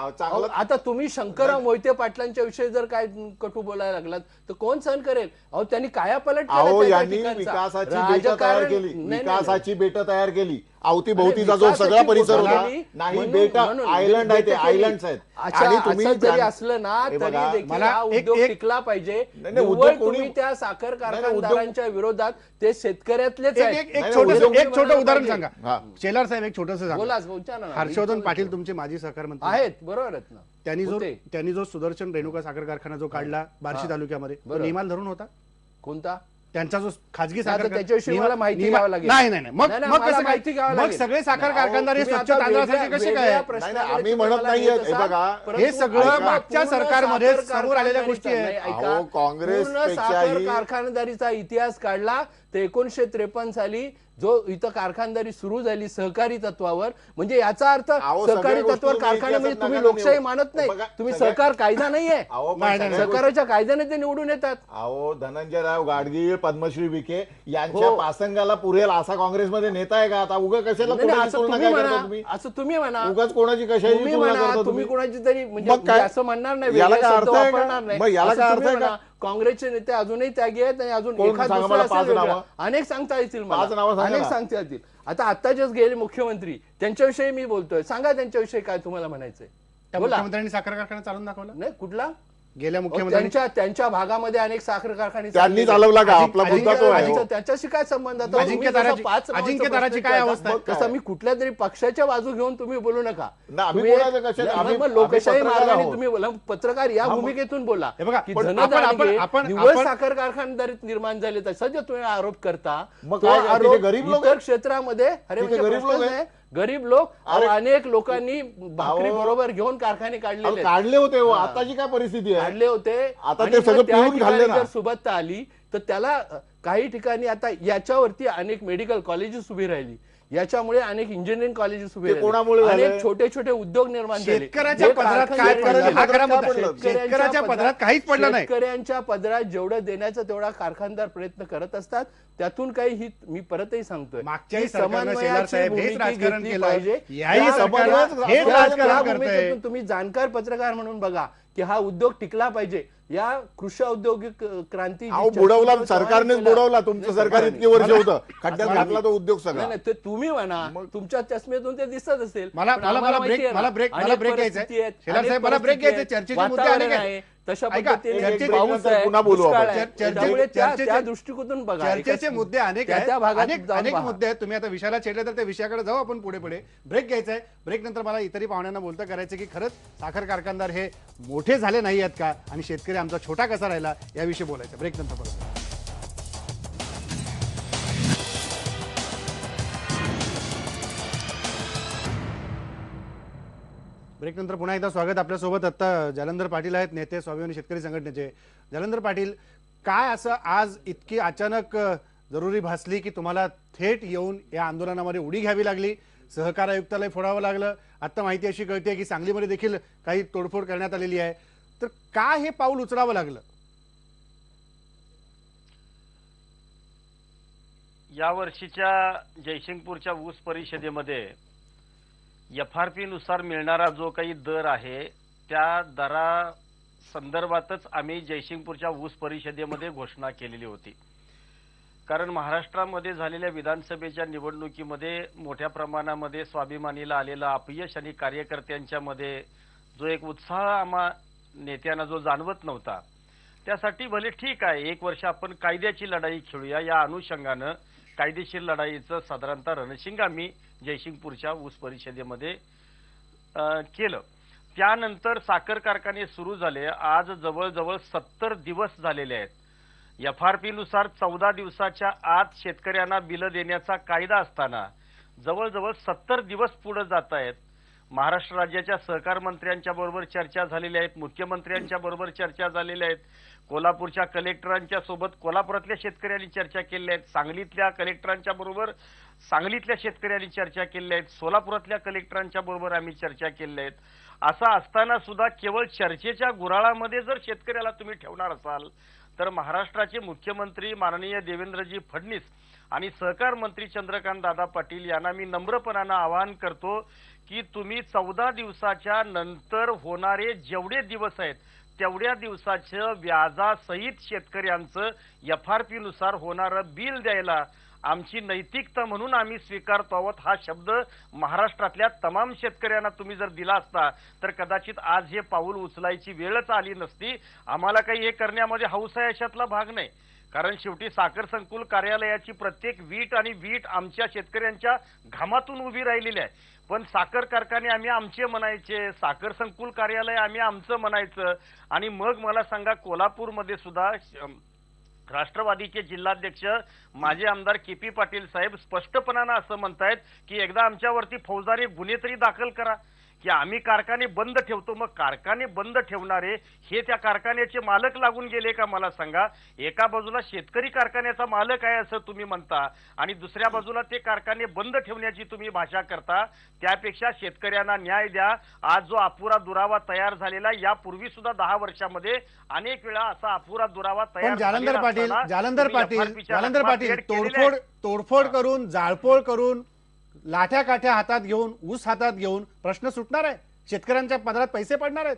आता तुम्ही शंकरराव मोहिते पाटलांच्या विषयी जर काय कटू बोलायला लागलात तर कोण सहन करेल? अहो त्यांनी कायापलट विकासाची बेट तयार केली. अवतीभोवतीचा जो सगळा परिसर होता नाही, बेट आयलंड आहे, ते आयलंड्स आहेत. आणि तुम्ही जरी असलं ना तरी देखील हा उद्योग टिकला पाहिजे. तुम्ही त्या साखर कारखानदारांच्या विरोधात ते शेतकऱ्यातलेच एक छोटं उदाहरण सांगा. शेलार साहेब एक छोटंसं सांगा. बोला. हर्षवर्धन पाटील तुमचे माजी सहकार मंत्री आहेत, बरोबर आहेत ना. त्यांनी जो सुदर्शन रेणुका साखर कारखाना जो काढला बार्शी तालुक्यामध्ये तो नियमाल धरून होता. कोणता? त्यांचा जो खाजगी त्याच्याविषयी मला माहिती घ्यावं लागेल. नाही मग सगळे साखर कारखानदार हे स्वच्छ तांदळासाठी कसे काय? आम्ही म्हणत नाहीये. हे सगळं मागच्या सरकारमध्ये समोर आलेल्या गोष्टी आहेत. काँग्रेस साखर कारखानदारीचा इतिहास काढला तर 1953 साली जो इथं कारखानदारी सुरू झाली सहकारी तत्वावर, म्हणजे याचा अर्थ सहकारी तत्वावर कारखाने म्हणजे तुम्ही लोकशाही मानत नाही, तुम्ही सहकार कायदा नाहीये. सहकाराच्या कायद्याने ते निवडून येतात. अहो धनंजयराव गाडगीळ, पद्मश्री विखे यांच्या पासंगाला पुरेल असा काँग्रेसमध्ये नेता आहे का? आता उगा कशाला असं तुम्ही म्हणा, उगाच कोणाची कशाची तुम्ही कोणाची तरी म्हणजे असं म्हणणार नाही, वापरणार नाही. याला काय अर्थ आहे? काँग्रेसचे नेते अजूनही त्यागी आहेत आणि अजून अनेक सांगता येतील मला, अनेक सांगता येतील. आता जस्ट गेले मुख्यमंत्री, त्यांच्याविषयी मी बोलतोय. सांगा त्यांच्याविषयी काय तुम्हाला म्हणायचंय. मुख्यमंत्र्यांनी साखर कारखाना चालून दाखवला नाही? कुठला? गेल्या मुख्यमंत्र्यांच्या त्यांच्या भागामध्ये अनेक साखर कारखाने त्यांनी चालवला का? आपला मुद्दा तो आहे. त्याच्याशी काय संबंध? अजिंक्य ताराची काय अवस्था? कसं मी कुठल्या तरी पक्षाच्या बाजू घेऊन तुम्ही बोलू नका. लोकशाही मार्गाने तुम्ही बोला, पत्रकार या भूमिकेतून बोला. निव्वळ साखर कारखानदारीत निर्माण झाले तर सध्या तुम्ही आरोप करता. गरीब लोक क्षेत्रामध्ये गरीब लोक अनेक लोकांनी भाकरी बरोबर घेऊन कारखाने काढले होते. आताची काय परिस्थिती आहे? काढले होते. आता ते सगळं पिळून खाल्ले ना. जर सुबत्ता आली तर त्याला काही ठिकाणी आता याच्यावरती अनेक मेडिकल कॉलेजेस उभी राहिली याच्यामुळे अनेक इंजिनिअरिंग कॉलेजेस उभे ते राहिले. कोणामुळे झाले? अनेक छोटे छोटे उद्योग निर्माण झाले. शेतकऱ्याच्या जे पदरात कारखाने काय निर्माण पडलं? झाले. हा खरा मुद्दा. शेतकऱ्यांच्या शेतकऱ्याच्या पदरात काहीच पडलं नाही. शेतकऱ्यांच्या पदरात जेवढं देण्याचं तेवढा कारखानदार प्रयत्न करत असतात. त्यातून काही ही मी परतही सांगतोय मागच्याही की सरकारनं शेलार समन्वयाची साहेब हेच भूमिका राजकारण घेतली केलं. पाहिजे. याही त्या सरकारनं भूमिकेतून- हेच त्या राजकारण करतंय. भूमिकेतून तुम्ही जाणकार पत्रकार म्हणून बघा की हा उद्योग टिकला पाहिजे. या कृषी औद्योगिक क्रांती जी अहो चर्चा बुडवला, होती, सरकारनेच केला. बुडवला. तुमचं नाही, सरकार नाही, इतकी वर्ष होतं, खड्ड्यात मला- घातला तो उद्योग सगळा. नाही नाही, ते तुम्ही म्हणा, तुमच्या चष्मेतून ते दिसत असेल. मला पण मला आम्हाला मला माहिती ब्रेक आहे ना, मला ब्रेक मला अनेक ब्रेक परिस्थिती घ्यायचा आहेत, शेलार अनेक साहेब मला ब्रेक परिस्थिती घ्यायचे. आहेत, चर्चेचे मुद्दे वातावरण अनेक आहे, आहेत. तशा ऐका, पद्धतीने चर्चेचे- पाऊस आहे, पुन्हा बोलू दुष्काळ आपण. आहे. चर्चेचे- त्यामुळे चर्चेचे- त्या दृष्टिकोनातून बघा. चर्चेचे एका- मुद्दे अनेक त्या आहेत. भागात अनेक जाऊन अनेक पहा. मुद्दे आहेत. तुम्ही आता विषयाला छेडले तर त्या विषयाकडे जाऊ आपण पुढे पुढे. ब्रेक घ्यायचा आहे. ब्रेक नंतर मला इतरही पाहुण्यांना बोलतं करायचं की खरंच साखर कारखानदार हे मोठे झाले नाही आहेत का आणि शेतकरी आमचा छोटा कसा राहिला याविषयी बोलायचं. ब्रेक नंतर परत. ब्रेक नंतर पुन्हा एकदा स्वागत. आपल्यासोबत आता जालंधर पाटील आहेत, नेते स्वाभिमानी शेतकरी संघटनेचे. जालंधर पाटील, काय असं आज इतकी अचानक जरुरी भासली की तुम्हाला थेट येऊन या आंदोलनामध्ये उडी घ्यावी लागली? सहकार आयुक्तालय फोडावं लागलं. आता माहिती अशी कळते की सांगलीमध्ये देखील काही तोडफोड करण्यात आलेली आहे. तर का हे पाऊल उचलावं लागलं? या वर्षीच्या जयसिंगपूरच्या ऊस परिषदेमध्ये FRP नुसार मिळणारा जो काही दर आहे त्या दरा संदर्भातच आम्ही जयसिंगपूरच्या ऊस परिषदेमध्ये घोषणा केलेली होती. कारण महाराष्ट्रामध्ये झालेल्या विधानसभेच्या निवडणुकीमध्ये मोठ्या प्रमाणामध्ये स्वाभिमानीला आलेलं अपयश आणि कार्यकर्त्यांच्या मध्ये जो एक उत्साह आम्हा नेत्यांना जो जाणवत नव्हता, त्यासाठी भले ठीक आहे 1 वर्ष आपण कायद्याची लढाई खेळूया, या अनुषंगानं कायदेशीर लढाईचं साधारणतः रणशिंग आम्ही जयसिंगपूरच्या ऊस परिषदेमध्ये केलं. त्यानंतर साखर कारखाने सुरू झाले. आज जवळजवळ 70 दिवस झालेले आहेत. FRP नुसार 14 दिवसाच्या आत शेतकऱ्यांना बिल देण्याचा कायदा असताना जवळजवळ 70 दिवस पुढे जात आहेत. महाराष्ट्र राज्याच्या सहकार मंत्र्यांच्या बरोबर चर्चा झालेल्या आहेत, मुख्यमंत्र्यांच्या बरोबर चर्चा झालेल्या आहेत, कोल्हापूरच्या कलेक्टरांच्या सोबत कोल्हापुरातल्या शेतकऱ्यांनी चर्चा केल्या आहेत, सांगलीतल्या कलेक्टरांच्या बरोबर सांगलीतल्या शेतकऱ्यांनी चर्चा केल्या आहेत, सोलापुरातल्या कलेक्टरांच्या बरोबर आम्ही चर्चा केल्या आहेत. असं असताना सुद्धा केवळ चर्चेच्या गुऱ्हाळामध्ये जर शेतकऱ्याला तुम्ही ठेवणार असाल तर महाराष्ट्राचे मुख्यमंत्री माननीय देवेंद्रजी फडणवीस आणि सहकार मंत्री चंद्रकांत दादा पाटील यांना मी नम्रपणानं आवाहन करतो की तुम्ही 14 दिवसाच्या नंतर होणारे जेवढे दिवस आहेत तेवढ्या दिवसाचं व्याजासहित शेतकऱ्यांचं FRP नुसार होणारं बिल द्यायला आमची नैतिकता म्हणून आम्ही स्वीकारतो आहोत. हा शब्द महाराष्ट्रातल्या तमाम शेतकऱ्यांना तुम्ही जर दिला असता तर कदाचित आज हे पाऊल उचलायची वेळच आली नसती. आम्हाला काही हे करण्यामध्ये हौस आहे अशातला भाग नाही. कारण शेवटी साखर संकुल कार्यालयाची प्रत्येक वीट आणि वीट आमच्या शेतकऱ्यांच्या घामातून उभी राहिलेली आहे. पण साखर कारखाने आम्ही आमचे म्हणायचे, साखर संकुल कार्यालय आम्ही आमचं म्हणायचं. आणि मग मला सांगा, कोल्हापूरमध्ये सुद्धा राष्ट्रवादीचे जिल्हाध्यक्ष माजी आमदार KP पाटील साहेब स्पष्टपणानं असं म्हणतायत की एकदा आमच्यावरती फौजदारी गुन्हे तरी दाखल करा की आम्ही कारखाने बंद ठेवतो. मग कारखाने बंद ठेवणारे हे त्या कारखान्याचे मालक लागून गेले का मला सांगा? एका बाजूला शेतकरी कारखान्याचा मालक आहे असं तुम्ही म्हणता आणि दुसऱ्या बाजूला ते कारखाने बंद ठेवण्याची तुम्ही भाषा करता. त्यापेक्षा शेतकऱ्यांना न्याय द्या. आज जो अपुरा दुरावा तयार झालेला, यापूर्वी सुद्धा 10 वर्षामध्ये अनेक वेळा असा अपुरा दुरावा तयार पण जालंधर पाटील तोडफोड करून, जाळपोळ करून, लाठ्या काठ्या हातात घेऊन, ऊस हातात घेऊन प्रश्न सुटणार आहे? शेतकऱ्यांच्या पदरात पैसे पडणार आहेत?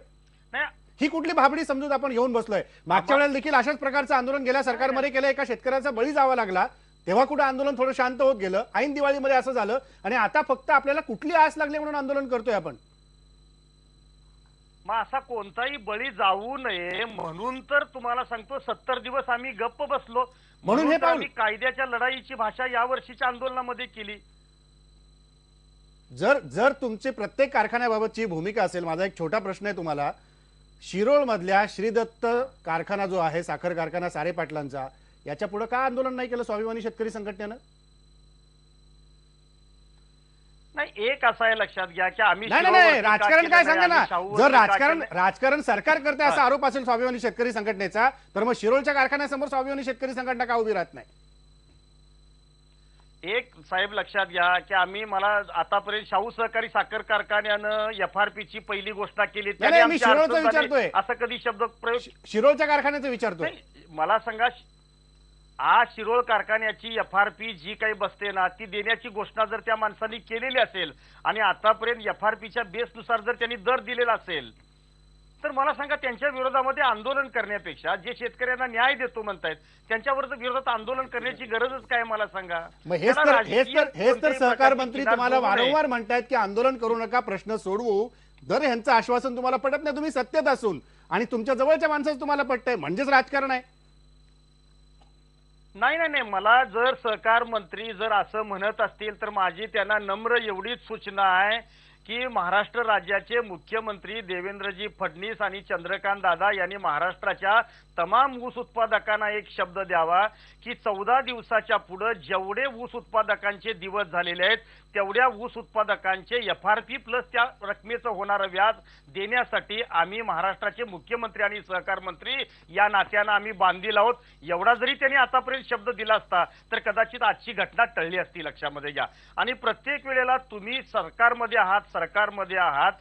नाही, ही कुठली भाबडी समजूत आपण घेऊन बसलोय? मागच्या वेळेला देखील अशाच प्रकारचं आंदोलन गेल्या सरकारमध्ये केलं, एका शेतकऱ्याचा बळी जावा लागला, तेव्हा कुठं आंदोलन थोडं शांत होत गेलं. ऐन दिवाळीमध्ये असं झालं आणि आता फक्त आपल्याला कुठली आस लागली म्हणून आंदोलन करतोय आपण. मग असा कोणताही बळी जाऊ नये म्हणून तर तुम्हाला सांगतो 70 दिवस आम्ही गप्प बसलो. म्हणून हे तर पाऊल. आम्ही कायद्याच्या लढाईची भाषा या वर्षीच्या आंदोलनामध्ये केली. जर तुमची प्रत्येक कारखान्याबाबतची भूमिका असेल, माझा एक छोटा प्रश्न आहे तुम्हाला. शिरोळ मधल्या श्रीदत्त कारखाना जो आहे, साखर कारखाना सारे पाटलांचा, याच्या पुढे का आंदोलन नाही केलं स्वाभिमानी शेतकरी संघटनेनं? नाही, एक असं आहे लक्षात घ्या की आम्ही नाही, राजकारण काय सांगा ना. जर राजकारण सरकार करते असा आरोप असेल स्वाभिमानी शेतकरी संघटनेचा, तर मग शिरोळच्या कारखान्यासमोर स्वाभिमानी शेतकरी संघटना का उभी राहत नाही? एक साहेब लक्षात घ्या की मला आतापर्यंत शाहू सहकारी साखर कारखान्यानं FRP ची पहिली घोषणा केली नाही, त्याने मी आमची शिरोळचं अडचण झाली. विचारतोय. असं कधी शब्द प्रयोग शिरोळच्या कारखान्याचं विचारतोय. नाही, मला सांगा आज शिरोळ कारखान्याची FRP जी काही बसते ना ती देण्याची घोषणा जर त्या माणसांनी केलेली असेल आणि आतापर्यंत FRPच्या बेसनुसार जर त्यांनी दर दिलेला असेल तर मला सांगा त्यांच्या विरोधामध्ये आंदोलन करण्यापेक्षा जे शेतकऱ्यांना न्याय देतो म्हणतायत त्यांच्या विरोधात आंदोलन करण्याची गरजच काय मला सांगा. मग हेच तर सहकार मंत्री तुम्हाला वारंवार म्हणतायत की आंदोलन करू नका, प्रश्न सोडवू. जर ह्यांचं आश्वासन तुम्हाला पटत नाही, तुम्ही सत्तेत असून आणि तुमच्या जवळच्या माणसाचं तुम्हाला पटतंय, म्हणजेच राजकारण आहे. नाही, मला जर सहकार मंत्री जर असं म्हणत असतील तर माझी त्यांना नम्र एवढीच सूचना आहे की महाराष्ट्र राज्याचे मुख्यमंत्री देवेंद्रजी फडणवीस आणि चंद्रकांत दादा यांनी महाराष्ट्राच्या तमाम ऊस उत्पादकांना एक शब्द द्यावा की 14 दिवसाच्या पुढे जेवढे ऊस उत्पादकांचे दिवस झालेले आहेत तेवढ्या ऊस उत्पादकांचे FRP प्लस त्या रकमेचं होणारं व्याज देण्यासाठी आम्ही महाराष्ट्राचे मुख्यमंत्री आणि सहकार मंत्री या नात्यानं आम्ही बांधील आहोत. एवढा जरी त्यांनी आतापर्यंत शब्द दिला असता तर कदाचित आजची घटना टळली असती. लक्षामध्ये घ्या. आणि प्रत्येक वेळेला तुम्ही सरकारमध्ये आहात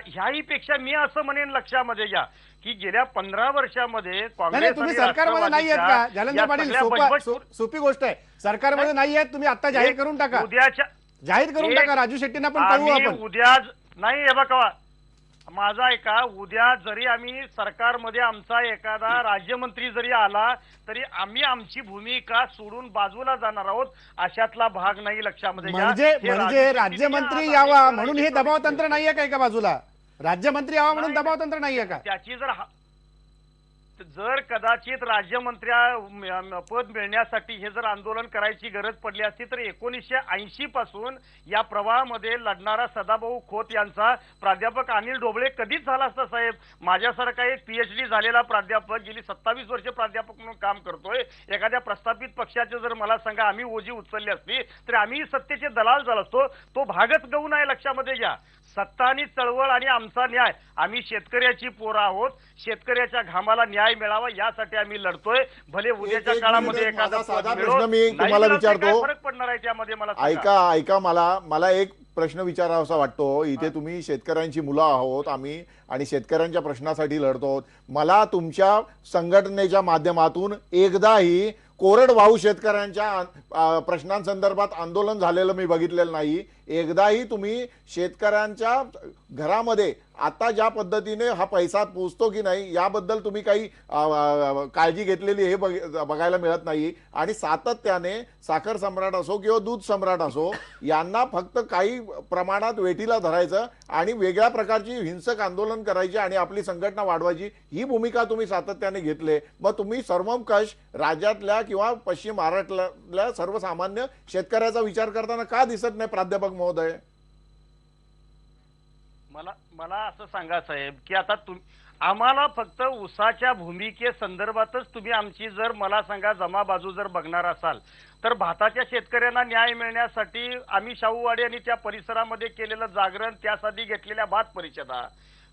ह्याही पेक्षा मी असं म्हणेन लक्षामध्ये घ्या की गेल्या 15 वर्षामध्ये काँग्रेस तुम्ही सरकारमध्ये नाही आहेत का जालंधर पाटील? सोपी गोष्ट आहे. सरकारमध्ये नाही आहेत तुम्ही, आता जाहीर करून टाका. जाहीर करून टाका. राजू शेट्टींना पण कळवू आपण. उद्या नाही हे बघा माझा ऐका, उद्या जरी आम्ही सरकारमध्ये आमचा एखादा राज्यमंत्री जरी आला तरी आम्ही आमची भूमिका सोडून बाजूला जाणार आहोत अशातला भाग नाही. लक्षामध्ये म्हणजे राज्यमंत्री यावा म्हणून हे दबाव तंत्र नाहीये का एका बाजूला? राज्यमंत्री यावा म्हणून दबाव तंत्र नाहीये का? त्याची जर कदाचित राज्यमंत्री पद मिळण्यासाठी हे जर आंदोलन करायची गरज पडली असती तर 1980 पासून या प्रवाहामध्ये लढणारा सदाभाऊ खोत यांचा प्राध्यापक अनिल ढोबळे कधीच झाला असता साहेब. माझ्यासारखा एक PhD झालेला प्राध्यापक गेली 27 वर्ष प्राध्यापक म्हणून काम करतोय. एखाद्या प्रस्थापित पक्षाचे जर मला सांगा आम्ही ओझी उचलली असती तर आम्ही सत्तेचे दलाल झालो असतो. तो भागच गौण आहे. लक्षामध्ये घ्या. सत्ता आणि चळवळ आणि आमचा न्याय. आम्ही शेतकऱ्याची पोरं आहोत. शेतकऱ्याच्या घामाला न्याय मिळावा यासाठी आम्ही लढतोय. भले उद्याच्या काळामध्ये एखादा साधा प्रश्न मी तुम्हाला विचारतो. फरक पडणार आहे त्यामध्ये मला ऐका मला एक प्रश्न विचारावासा वाटतो. इथे तुम्ही शेतकऱ्यांची मुलं आहोत आम्ही आणि शेतकऱ्यांच्या प्रश्नासाठी लढतो. मला तुमच्या संघटनेच्या माध्यमातून एकदाही कोरडवाहू शेतकऱ्यांच्या प्रश्नांसंदर्भात आंदोलन झालेलं मी बघितलेलं नाही. एकदाही तुम्ही शेतकऱ्यांच्या घरामध्ये आता ज्या पद्धतीने हा पैसा पोहोचतो की नाही याबद्दल तुम्ही काही काळजी घेतलेली हे बघायला मिळत नाही. आणि सातत्याने साखर सम्राट असो किंवा दूध सम्राट असो यांना फक्त काही प्रमाणात वेठीला धरायचं आणि वेगळ्या प्रकारची हिंसक आंदोलन करायची आणि आपली संघटना वाढवायची ही भूमिका तुम्ही सातत्याने घेतले. मग तुम्ही सर्वंकष राज्यातल्या किंवा पश्चिम महाराष्ट्रातल्या सर्वसामान्य शेतकऱ्याचा विचार करताना का दिसत नाही प्राध्यापक महोदय? मला असं सांगा साहेब की आता आम्हाला फक्त ऊसाच्या भूमिकेसंदर्भातच तुम्ही आमची जर मला सांगा जमा बाजू जर बघणार असाल तर भाताच्या शेतकऱ्यांना न्याय मिळण्यासाठी आम्ही शाहूवाडी आणि त्या परिसरामध्ये केलेलं जागरण, त्यासाठी घेतलेल्या भात परिषदा,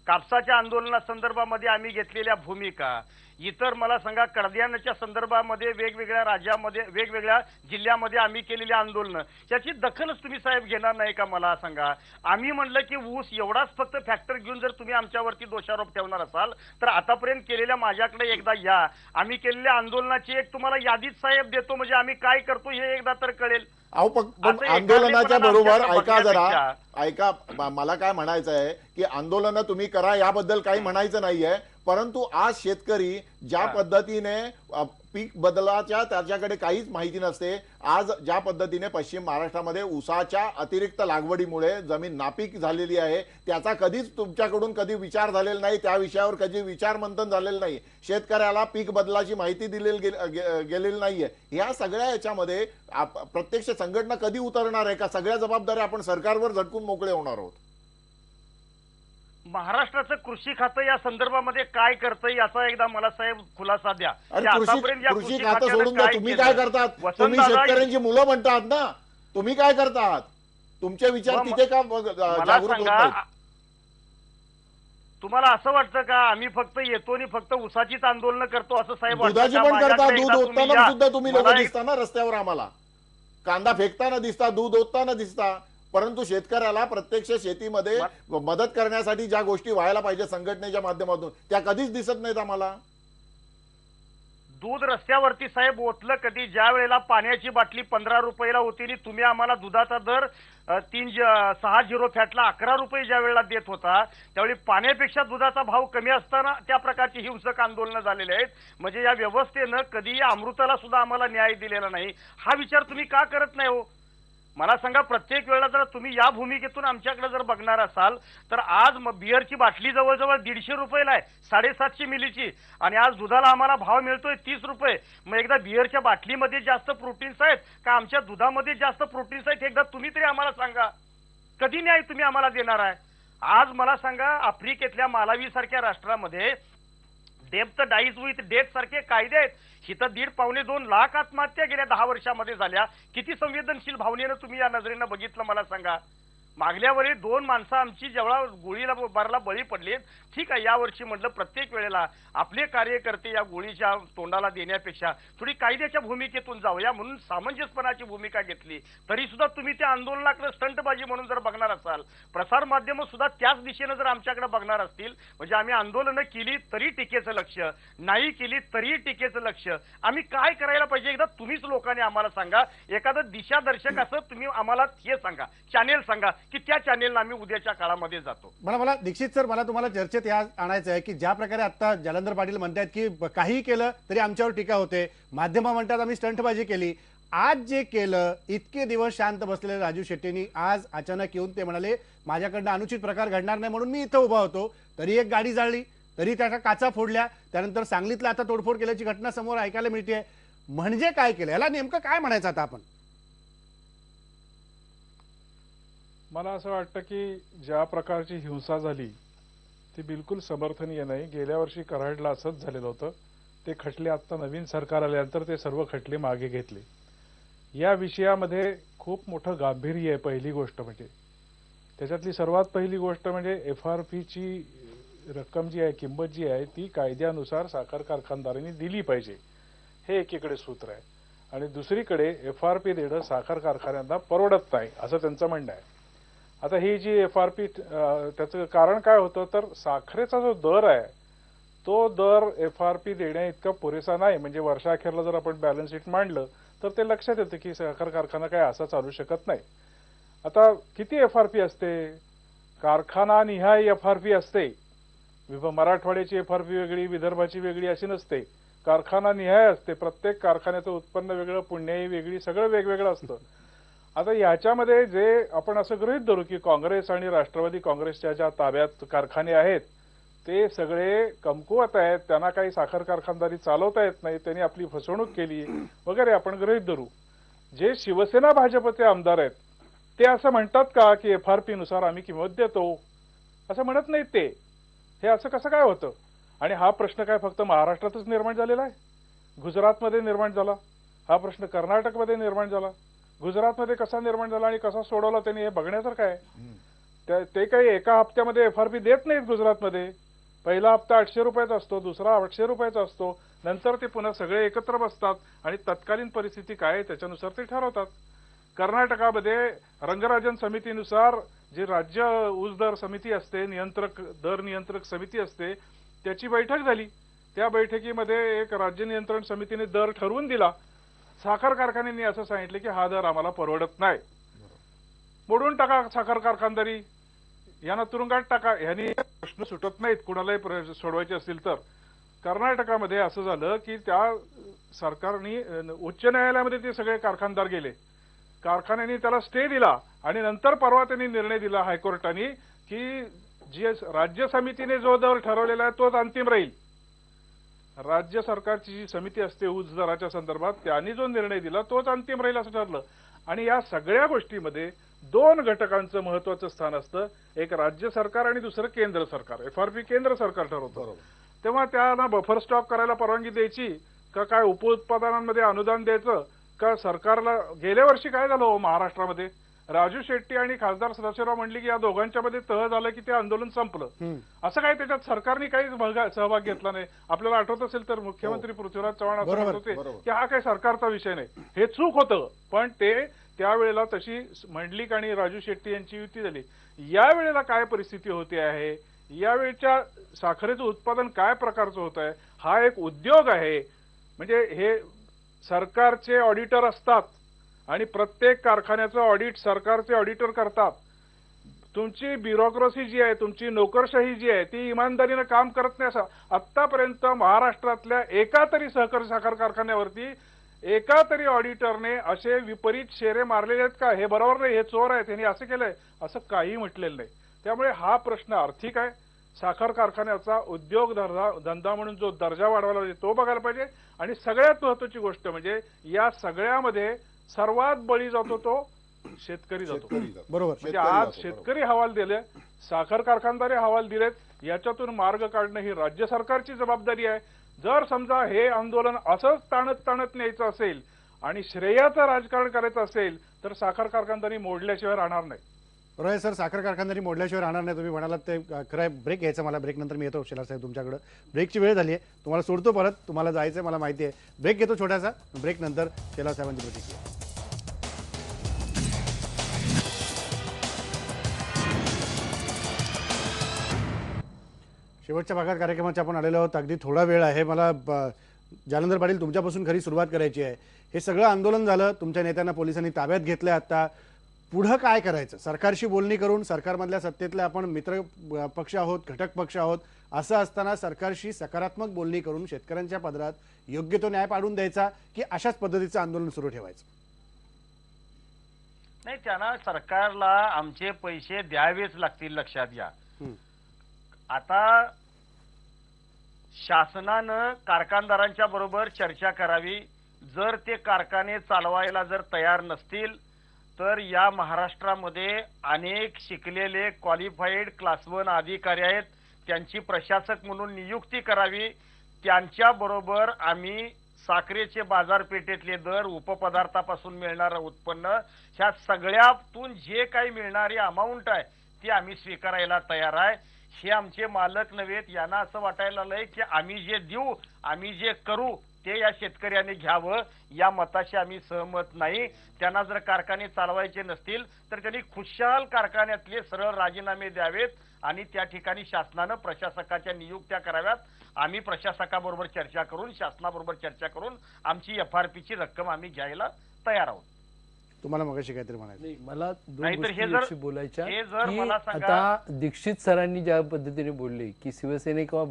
कापसाच्या आंदोलनासंदर्भामध्ये आम्ही घेतलेल्या भूमिका, इतर मला सांगा कडधान्याच्या संदर्भामध्ये वेगवेगळ्या राज्यामध्ये वेगवेगळ्या जिल्ह्यामध्ये आम्ही केलेली आंदोलनं याची दखलच तुम्ही साहेब घेणार नाही का? मला सांगा. आम्ही म्हणलं की ऊस एवढाच फक्त फॅक्टर घेऊन जर तुम्ही आमच्यावरती दोषारोप ठेवणार असाल तर आतापर्यंत केलेल्या माझ्याकडे एकदा या. आम्ही केलेल्या आंदोलनाची एक तुम्हाला यादीच साहेब देतो म्हणजे आम्ही काय करतो हे एकदा तर कळेल. अहो पण आंदोलनाच्या बरोबर ऐका मला काय म्हणायचं आहे की आंदोलन तुम्ही करा याबद्दल काही म्हणायचं नाहीये. परंतु आज शेतकरी ज्या पद्धतीने पीक बदलाच्या त्याच्याकडे काहीच माहिती नसते. आज ज्या पद्धतीने पश्चिम महाराष्ट्रामध्ये ऊसाच्या अतिरिक्त लागवडीमुळे जमीन नापीक झालेली आहे त्याचा कधीच तुमच्याकडून कधी विचार झालेला नाही. त्या विषयावर कधी विचार मंथन झालेलं नाही. शेतकऱ्याला पीक बदलाची माहिती दिलेली गेलेली नाहीये. या सगळ्या याच्यामध्ये प्रत्यक्ष संघटना कधी उतरणार आहे का? सगळ्या जबाबदाऱ्या आपण सरकारवर झटकून मोकळे होणार आहोत. महाराष्ट्राचं कृषी खातं या संदर्भामध्ये काय करतंय याचा एकदा मला साहेब खुलासा द्या. कृषी खातं सोडून द्या. तुम्ही काय करतात? तुम्ही शेतकऱ्यांची मुलं म्हणतात ना, तुम्ही काय करतात? तुमचे विचार तिथे का जागृत होत नाहीत? तुम्हाला असं वाटतं का आम्ही फक्त येतो आणि फक्त ऊसाचीच आंदोलन करतो असं साहेब? दुधाची पण करता. दूध उत्पादन सुद्धा तुम्ही लोक दिसता ना रस्त्यावर आम्हाला. कांदा फेकताना दिसता, दूध ओतताना दिसता, परंतु शेतकऱ्याला प्रत्यक्ष शेतीमध्ये मदत करण्यासाठी ज्या गोष्टी व्हायला पाहिजे संघटनेच्या माध्यमातून त्या कधीच दिसत नाहीत आम्हाला. दूध रस्त्यावरती साहेब ओतलं कधी? ज्या वेळेला पाण्याची बाटली 15 रुपयाला होती आणि तुम्ही आम्हाला दुधाचा दर 6 फॅटला 11 रुपये ज्या वेळेला देत होता, त्यावेळी पाण्यापेक्षा दुधाचा भाव कमी असताना त्या प्रकारची हिंसक आंदोलनं झालेली आहेत. म्हणजे या व्यवस्थेनं कधी या अमृताला सुद्धा आम्हाला न्याय दिलेला नाही. हा विचार तुम्ही का करत नाही हो? मला सांगा, प्रत्येक वेळेला जर तुम्ही या भूमिकेतून आमच्याकडे जर बघणार असाल तर आज बिअरची बाटली जवळजवळ 150 रुपयाला आहे, 750 मिलीची, आणि आज दुधाला आम्हाला भाव मिळतोय 30 रुपये. मग एकदा बिअरच्या बाटलीमध्ये जास्त प्रोटीन्स आहेत का आमच्या दुधामध्ये जास्त प्रोटीन्स आहेत? एकदा तुम्ही तरी आम्हाला सांगा, कधी न्याय तुम्ही आम्हाला देणार आहे? आज मला सांगा, आफ्रिकेतल्या मालावी सारख्या राष्ट्रामध्ये डेप्थ डाईज विथ डेथ सारखे कायदे आहेत. इथं 1.5-2 लाख आत्महत्या गेल्या 10 वर्षामध्ये झाल्या. किती संवेदनशील भावनेनं तुम्ही या नजरेनं बघितलं मला सांगा. मागल्या वेळी 2 माणसं आमची जेवढा गोळीला बारला बळी पडले, ठीक आहे, यावर्षी म्हटलं प्रत्येक वेळेला आपले कार्यकर्ते या गोळीच्या तोंडाला देण्यापेक्षा थोडी कायद्याच्या भूमिकेतून जाऊया म्हणून सामंजस्यपणाची भूमिका घेतली. तरी सुद्धा तुम्ही त्या आंदोलनाकडे स्टंटबाजी म्हणून जर बघणार असाल, प्रसार माध्यमं सुद्धा त्याच दिशेनं जर आमच्याकडे बघणार असतील, म्हणजे आम्ही आंदोलनं केली तरी टीकेचं लक्ष, नाही केली तरी टीकेचं लक्ष. आम्ही काय करायला पाहिजे एकदा तुम्हीच लोकांनी आम्हाला सांगा. एखादं दिशादर्शक असं तुम्ही आम्हाला हे सांगा, चॅनेल सांगा की त्या चॅनेलला आम्ही उद्याच्या काळामध्ये जातो. मला दीक्षित सर, मला तुम्हाला चर्चेत या आणायचं आहे की ज्या प्रकारे आता जालंधर पाटील म्हणतात की काही केलं तरी आमच्यावर टीका होते, माध्यमं म्हणतात आम्ही स्टंटबाजी केली. आज जे केलं, इतके दिवस शांत बसलेले राजू शेट्टींनी आज अचानक येऊन ते म्हणाले माझ्याकडनं अनुचित प्रकार घडणार नाही म्हणून मी इथं उभा होतो, तरी एक गाडी जाळली, तरी त्याच्या काचा फोडल्या, त्यानंतर सांगलीतला आता तोडफोड केल्याची घटना समोर ऐकायला मिळते. म्हणजे काय केलं? याला नेमकं काय म्हणायचं आता आपण? मला असं वाटतं की ज्या प्रकारची हिंसा झाली ती बिलकुल समर्थनीय नाही. गेल्या वर्षी कराडला असंच झालेलं होतं. ते खटले आता नवीन सरकार आल्यानंतर ते सर्व खटले मागे घेतले. या विषयामध्ये खूप मोठं गांभीर्य आहे. पहिली गोष्ट म्हणजे त्याच्यातली सर्वात पहिली गोष्ट म्हणजे FRPची रक्कम जी आहे, किंमत जी आहे, ती कायद्यानुसार साखर कारखानदारांनी दिली पाहिजे, हे एकीकडे सूत्र आहे. आणि दुसरीकडे FRP देणं साखर कारखान्यांना परवडत नाही असं त्यांचं म्हणणं आहे. आता ही जी FRP, त्याचं कारण काय होतं तर साखरेचा जो दर आहे तो दर FRP देण्या इतका पुरेसा नाही. म्हणजे वर्षाअखेरला जर आपण बॅलन्स शीट मांडलं तर ते लक्षात येतं की साखर कारखाना काय असा चालू शकत नाही. आता किती FRP असते? कारखाना निहाय FRP असते. मराठवाड्याची FRP वेगळी, विदर्भाची वेगळी अशी नसते. कारखाना निहाय असते. प्रत्येक कारखान्याचं उत्पन्न वेगळं, पुण्याई वेगळी, सगळं वेगवेगळं असतं. आता याच्यामध्ये जे आपण असं गृहीत धरू की काँग्रेस आणि राष्ट्रवादी काँग्रेसच्या ज्या ताब्यात कारखाने आहेत ते सगळे कमकुवत आहेत, त्यांना काही साखर कारखानदारी चालवता येत नाही, त्यांनी आपली फसवणूक केली वगैरे आपण गृहीत धरू. जे शिवसेना भाजपचे आमदार आहेत ते असं म्हणतात का की FRP नुसार आम्ही किंमत देतो? असं म्हणत नाहीत ते. हे असं कसं काय होतं? आणि हा प्रश्न काय फक्त महाराष्ट्रातच निर्माण झालेला आहे? गुजरातमध्ये निर्माण झाला हा प्रश्न, कर्नाटकमध्ये निर्माण झाला, गुजरातमध्ये कसा निर्माण झाला आणि कसा सोडवला त्यांनी हे बघण्यासारखं आहे. ते काही एका हप्त्यामध्ये FRP देत नाहीत गुजरातमध्ये. पहिला हप्ता 800 रुपयाचा असतो, दुसरा 800 रुपयाचा असतो, नंतर ते पुन्हा सगळे एकत्र बसतात आणि तत्कालीन परिस्थिती काय आहे त्याच्यानुसार ते ठरवतात. कर्नाटकामध्ये रंगराजन समितीनुसार जी राज्य ऊस दर समिती असते, दर नियंत्रक समिती असते, त्याची बैठक झाली. त्या बैठकीमध्ये एक राज्य नियंत्रण समितीने दर ठरवून दिला. साखर कारखान्यांनी असं सांगितलं की हा दर आम्हाला परवडत नाही, मोडून टाका साखर कारखानदारी, यांना तुरुंगात टाका. ह्यांनी प्रश्न सुटत नाहीत कुणालाही सोडवायचे असतील तर. कर्नाटकामध्ये असं झालं की त्या सरकारने उच्च न्यायालयामध्ये ते सगळे कारखानदार गेले, कारखान्यांनी त्याला स्टे दिला आणि नंतर परवा त्यांनी निर्णय दिला हायकोर्टाने की जी राज्य समितीने जो दर ठरवलेला आहे तोच अंतिम राहील. राज्य सरकारची जी समिती असते ऊस दराच्या संदर्भात त्यांनी जो निर्णय दिला तोच अंतिम राहील असं ठरलं. आणि या सगळ्या गोष्टीमध्ये 2 घटकांचं महत्वाचं स्थान असतं, एक राज्य सरकार आणि दुसरं केंद्र सरकार. FRP केंद्र सरकार ठरवतं. तेव्हा त्यांना बफर स्टॉक करायला परवानगी द्यायची का काय, उपउत्पादनांमध्ये अनुदान द्यायचं का? सरकारला गेल्या वर्षी काय झालं हो महाराष्ट्रामध्ये, राजू शेट्टी आणि खासदार सदाशिवराव म्हणले की या दोघांच्या मध्ये तह झालं की ते आंदोलन संपलं. असं काय त्याच्यात सरकारने काहीच सहभाग घेतला नाही. आपल्याला आठवत असेल तर मुख्यमंत्री पृथ्वीराज चव्हाण असं म्हणत होते की हा काही सरकारचा विषय नाही. हे चूक होतं, पण ते त्यावेळेला तशी मंडलिक आणि राजू शेट्टी यांची युती झाली. यावेळेला काय परिस्थिती होते आहे, यावेळच्या साखरेचं उत्पादन काय प्रकारचं होत आहे, हा एक उद्योग आहे. म्हणजे हे सरकारचे ऑडिटर असतात आणि प्रत्येक कारखान्याचं ऑडिट सरकारचे ऑडिटर करतात. तुमची ब्युरोक्रेसी जी आहे, तुमची नोकरशाही जी आहे, ती इमानदारीनं काम करत नाही. असं आतापर्यंत महाराष्ट्रातल्या एका तरी सहकारी साखर कारखान्यावरती एका तरी ऑडिटरने असे विपरीत शेरे मारलेले आहेत का? हे बरोबर नाही, हे चोर आहेत, यांनी असं केलंय, असं काही म्हटलेलं नाही. त्यामुळे हा प्रश्न आर्थिक आहे. साखर कारखान्याचा उद्योग धंदा म्हणून जो दर्जा वाढवायला पाहिजे तो बघायला पाहिजे. आणि सगळ्यात महत्वाची गोष्ट म्हणजे या सगळ्यामध्ये सर्वात बळी जातो तो शेतकरी जातो. बरोबर. म्हणजे आज शेतकरी हवाल दिले, साखर कारखानदारी हवाल दिलेत. याच्यातून मार्ग काढणं ही राज्य सरकारची जबाबदारी आहे. जर समजा हे आंदोलन असंच ताणत न्यायचं असेल आणि श्रेयाचं राजकारण करायचं असेल तर साखर कारखानदारी मोडल्याशिवाय राहणार नाही. बरोबर सर, साखर कारखानदारी मोडल्याशिवाय राहणार नाही. तुम्ही म्हणालात ते खरं आहे. ब्रेक घ्यायचा मला, ब्रेक नंतर मी येतो शेलार साहेब तुमच्याकडे. ब्रेकची वेळ झाली आहे, तुम्हाला सोडतो परत, तुम्हाला जायचंय मला माहिती आहे. ब्रेक घेतो छोटासा, ब्रेक नंतर शेलार साहेबांची प्रतिक्रिया. शेवटच्या भागात कार्यक्रमाच्या आपण आलेलो आहोत. अगदी थोडा वेळ आहे. मला जालंधर पाटील तुमच्यापासून खरी सुरुवात करायची आहे. हे सगळं आंदोलन झालं, तुमच्या नेत्यांना पोलिसांनी ताब्यात घेतलंय. आता पुढं काय करायचं? सरकारशी बोलणी करून, सरकारमधल्या सत्तेतले आपण मित्र पक्ष आहोत, घटक पक्ष आहोत, असं असताना सरकारशी सकारात्मक बोलणी करून शेतकऱ्यांच्या पदरात योग्य तो न्याय पाडून द्यायचा की अशाच पद्धतीचं आंदोलन सुरू ठेवायचं? नाही, त्यांना सरकारला आमचे पैसे द्यावेच लागतील, लक्षात घ्या. आता शासनानं कारखानदारांच्या बरोबर चर्चा करावी. जर ते कारखाने चालवायला जर तयार नसतील तर या महाराष्ट्रामध्ये अनेक शिकलेले क्वालिफाईड क्लास 1 अधिकारी आहेत, त्यांची प्रशासक म्हणून नियुक्ती करावी. त्यांच्या बरोबर आम्ही साखरेचे बाजारपेठेतले दर, उपपदार्थापासून मिळणारं उत्पन्न, ह्या सगळ्यातून जे काही मिळणारी अमाऊंट आहे ती आम्ही स्वीकारायला तयार आहे. हे आमचे मालक नव्हेत. यांना असं वाटायला लागलंय की आम्ही जे देऊ, आम्ही जे करू ते या शेतकऱ्यांनी घ्यावं. या मताशी आम्ही सहमत नाही. त्यांना जर कारखाने चालवायचे नसतील तर त्यांनी खुशाल कारखान्यातले सरळ राजीनामे द्यावेत आणि त्या ठिकाणी शासनानं प्रशासकाच्या नियुक्त्या कराव्यात. आम्ही प्रशासकाबरोबर चर्चा करून, शासनाबरोबर चर्चा करून आमची FRPची रक्कम आम्ही घ्यायला तयार आहोत. तुम्हाला मगाशी काहीतरी म्हणायचं? नाही, मला दोन नाहीतर हे गोष्टी जर- लक्ष बोलायच्या हे जर की मला सांगा- आता दीक्षित सरांनी ज्या पद्धतीने बोलले की शिवसेने किंवा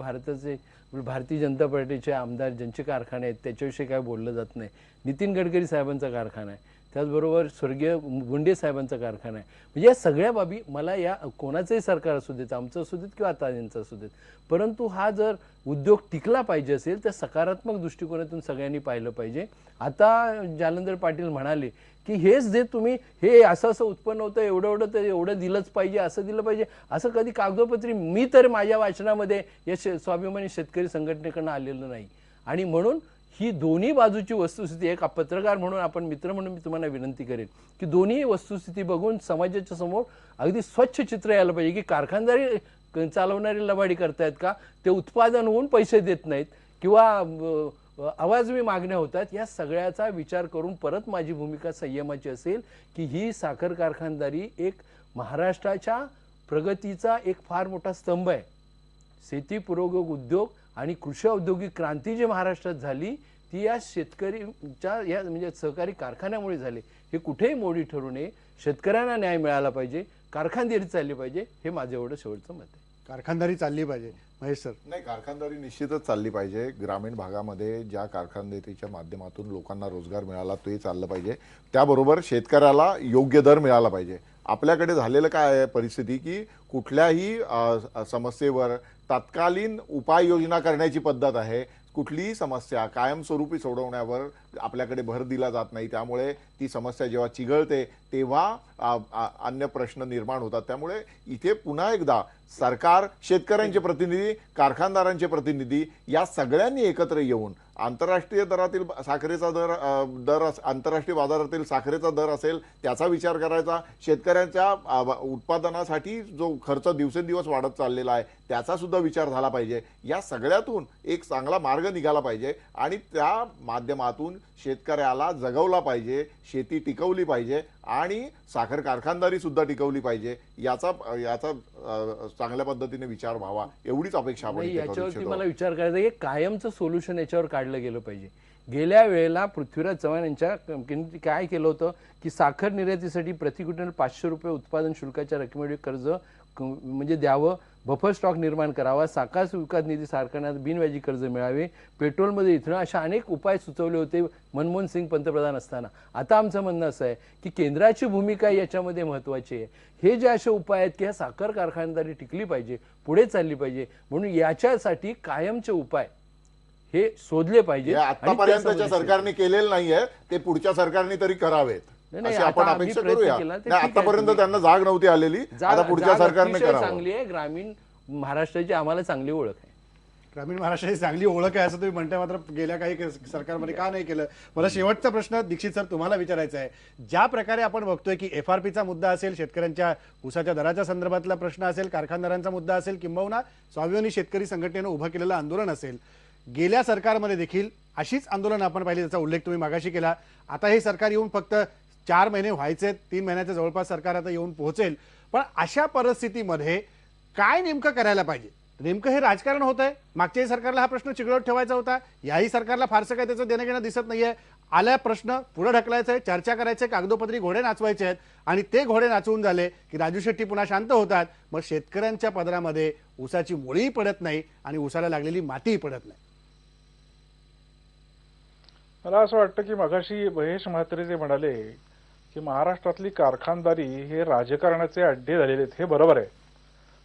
भारतीय जनता पार्टीचे आमदार ज्यांचे कारखाने आहेत त्याच्याविषयी काय बोललं जात नाही. नितीन गडकरी साहेबांचा कारखाना आहे, त्याचबरोबर स्वर्गीय गुंडे साहेबांचा कारखाना आहे. म्हणजे या सगळ्या बाबी मला या कोणाचंही सरकार असू देत, आमचं असू देत किंवा आता यांचं असू देत, परंतु हा जर उद्योग टिकला पाहिजे असेल तर सकारात्मक दृष्टिकोनातून सगळ्यांनी पाहिलं पाहिजे. आता जालंधर पाटील म्हणाले की हेच जे तुम्ही हे असं उत्पन्न होतं, एवढं तर एवढं दिलंच पाहिजे, असं दिलं पाहिजे, असं कधी कागदोपत्री मी तर माझ्या वाचनामध्ये या स्वाभिमानी शेतकरी संघटनेकडनं आलेलं नाही. आणि म्हणून ही दोन्ही बाजूची वस्तुस्थिती, एक पत्रकार म्हणून, आपण मित्र म्हणून मी तुम्हाला विनंती करेन की दोन्ही वस्तुस्थिती बघून समाजाच्या समोर अगदी स्वच्छ चित्र यायला पाहिजे की कारखानदारी चालवणारी लबाडी करतायत का, ते उत्पादन होऊन पैसे देत नाहीत किंवा आवाजवी मागण्या होतात. या सगळ्याचा विचार करून परत माझी भूमिका संयमाची असेल की ही साखर कारखानदारी एक महाराष्ट्राच्या प्रगतीचा एक फार मोठा स्तंभ आहे. शेती पुरोगोग उद्योग आणि कृषी औद्योगिक क्रांती जी महाराष्ट्रात झाली ती या शेतकरीच्या या म्हणजे सहकारी कारखान्यामुळे झाली. हे कुठेही मोडी ठरू नये. शेतकऱ्यांना न्याय मिळाला पाहिजे, कारखानदारी चालली पाहिजे, हे माझं एवढं शेवटचं मत आहे. कारखानदारी चालली पाहिजे महेश सर? नाही, कारखानदारी निश्चितच चालली पाहिजे. ग्रामीण भागामध्ये ज्या कारखानदारीच्या माध्यमातून लोकांना रोजगार मिळाला ते चाललं पाहिजे. त्याबरोबर शेतकऱ्याला योग्य दर मिळाला पाहिजे. आपल्याकडे झालेलं काय आहे परिस्थिती की कुठल्याही समस्येवर तत्कालीन उपाययोजना करण्याची पद्धत आहे. कुठलीही समस्या कायमस्वरूपी सोडवण्यावर आपल्याकडे भर दिला जात नाही. त्यामुळे ती समस्या जेव्हा चिघळते तेव्हा अन्य प्रश्न निर्माण होतात. त्यामुळे इथे पुन्हा एकदा सरकार, शेतकऱ्यांचे प्रतिनिधी, कारखानदारांचे प्रतिनिधी या सगळ्यांनी एकत्र येऊन आंतरराष्ट्रीय दरातील साखरेचा दर आंतरराष्ट्रीय बाजारातील साखरेचा दर असेल त्याचा विचार करायचा, शेतकऱ्यांच्या उत्पादनासाठी जो खर्च दिवसेंदिवस वाढत चाललेला आहे त्याचा सुद्धा विचार झाला पाहिजे. या सगळ्यातून एक चांगला मार्ग निघाला पाहिजे आणि त्या माध्यमातून शेतकऱ्याला जगवला पाहिजे, शेती टिकवली पाहिजे आणि साखर कारखानदारी सुद्धा टिकवली पाहिजे. याचा चांगल्या पद्धतीने विचार व्हावा एवढीच अपेक्षा आपण इथे करू याच्यावरती इच्छितो. मला विचार करायचा आहे की कायमचं सोल्युशन याच्यावर काढलं गेलं पाहिजे. गेल्या वेळेला पृथ्वीराज चव्हाण यांच्या कंपनीने काय केलं होतं की साखर निर्यातीसाठी प्रति क्विंटल 500 रुपये उत्पादन शुल्काच्या रकमेवर कर्ज म्हणजे द्यावं, बफर स्टॉक निर्माण करावा, साखर विकास निधी सारखाना बिनव्याजी कर्ज मिळावे, पेट्रोलमध्ये इथेनॉल, अशा अनेक उपाय सुचवले होते मनमोहन सिंग पंतप्रधान असताना. आता आमचं म्हणणं असं आहे की केंद्राची भूमिका याच्यामध्ये महत्त्वाची आहे. हे जे असे उपाय आहेत की ह्या साखर कारखानदारी टिकली पाहिजे, पुढे चालली पाहिजे, म्हणून याच्यासाठी कायमचे उपाय हे शोधले पाहिजे. आतापर्यंतच्या सरकारने केलेलं नाहीये, ते पुढच्या सरकारने तरी करावेत अशी आपण अपेक्षा करूया. आतापर्यंत त्यांना जाग नव्हती आलेली, आता पुढच्या सरकारने करावं. चांगली आहे, ग्रामीण महाराष्ट्राची आम्हाला चांगली ओळख आहे. ग्रामीण महाराष्ट्राची चांगली ओळख आहे असं तुम्ही म्हणताय, मात्र गेल्या काही सरकारमध्ये का नाही केलं? मला शेवटचा प्रश्न दीक्षित सर तुम्हाला विचारायचा आहे. ज्या प्रकारे आपण बघतोय की FRPचा मुद्दा असेल, शेतकऱ्यांच्या ऊसाच्या दराच्या संदर्भातला प्रश्न असेल, कारखानदारांचा मुद्दा असेल, किंबहुना स्वाभिमानी शेतकरी संघटनेनं उभं केलेलं आंदोलन असेल, गेल्या सरकारमध्ये देखील अशीच आंदोलन आपण पाहिली, त्याचा उल्लेख तुम्ही मागाशी केला. आता हे सरकार येऊन फक्त 4 महिने व्हायचे, 3 महिन्याच्या जवळपास सरकार आता येऊन पोहोचेल. पण अशा परिस्थितीमध्ये काय नेमकं करायला पाहिजे? नेमकं हे राजकारण होत आहे. मागच्याही सरकारला हा प्रश्न चिघळत ठेवायचा होता, याही सरकारला फारसं काय त्याचं देणं घेणं दिसत नाहीये. आल्या प्रश्न पुढे ढकलायचा आहे, चर्चा करायचे, कागदोपत्री घोडे नाचवायचे आहेत आणि ते घोडे नाचवून झाले की राजू शेट्टी पुन्हा शांत होतात. मग शेतकऱ्यांच्या पदरामध्ये ऊसाची मुळीही पडत नाही आणि ऊसाला लागलेली मातीही पडत नाही. मला असं वाटतं की मगाशी महेश म्हात्रे जे म्हणाले की महाराष्ट्रातली कारखानदारी हे राजकारणाचे अड्डे झालेले आहेत, हे बरोबर आहे.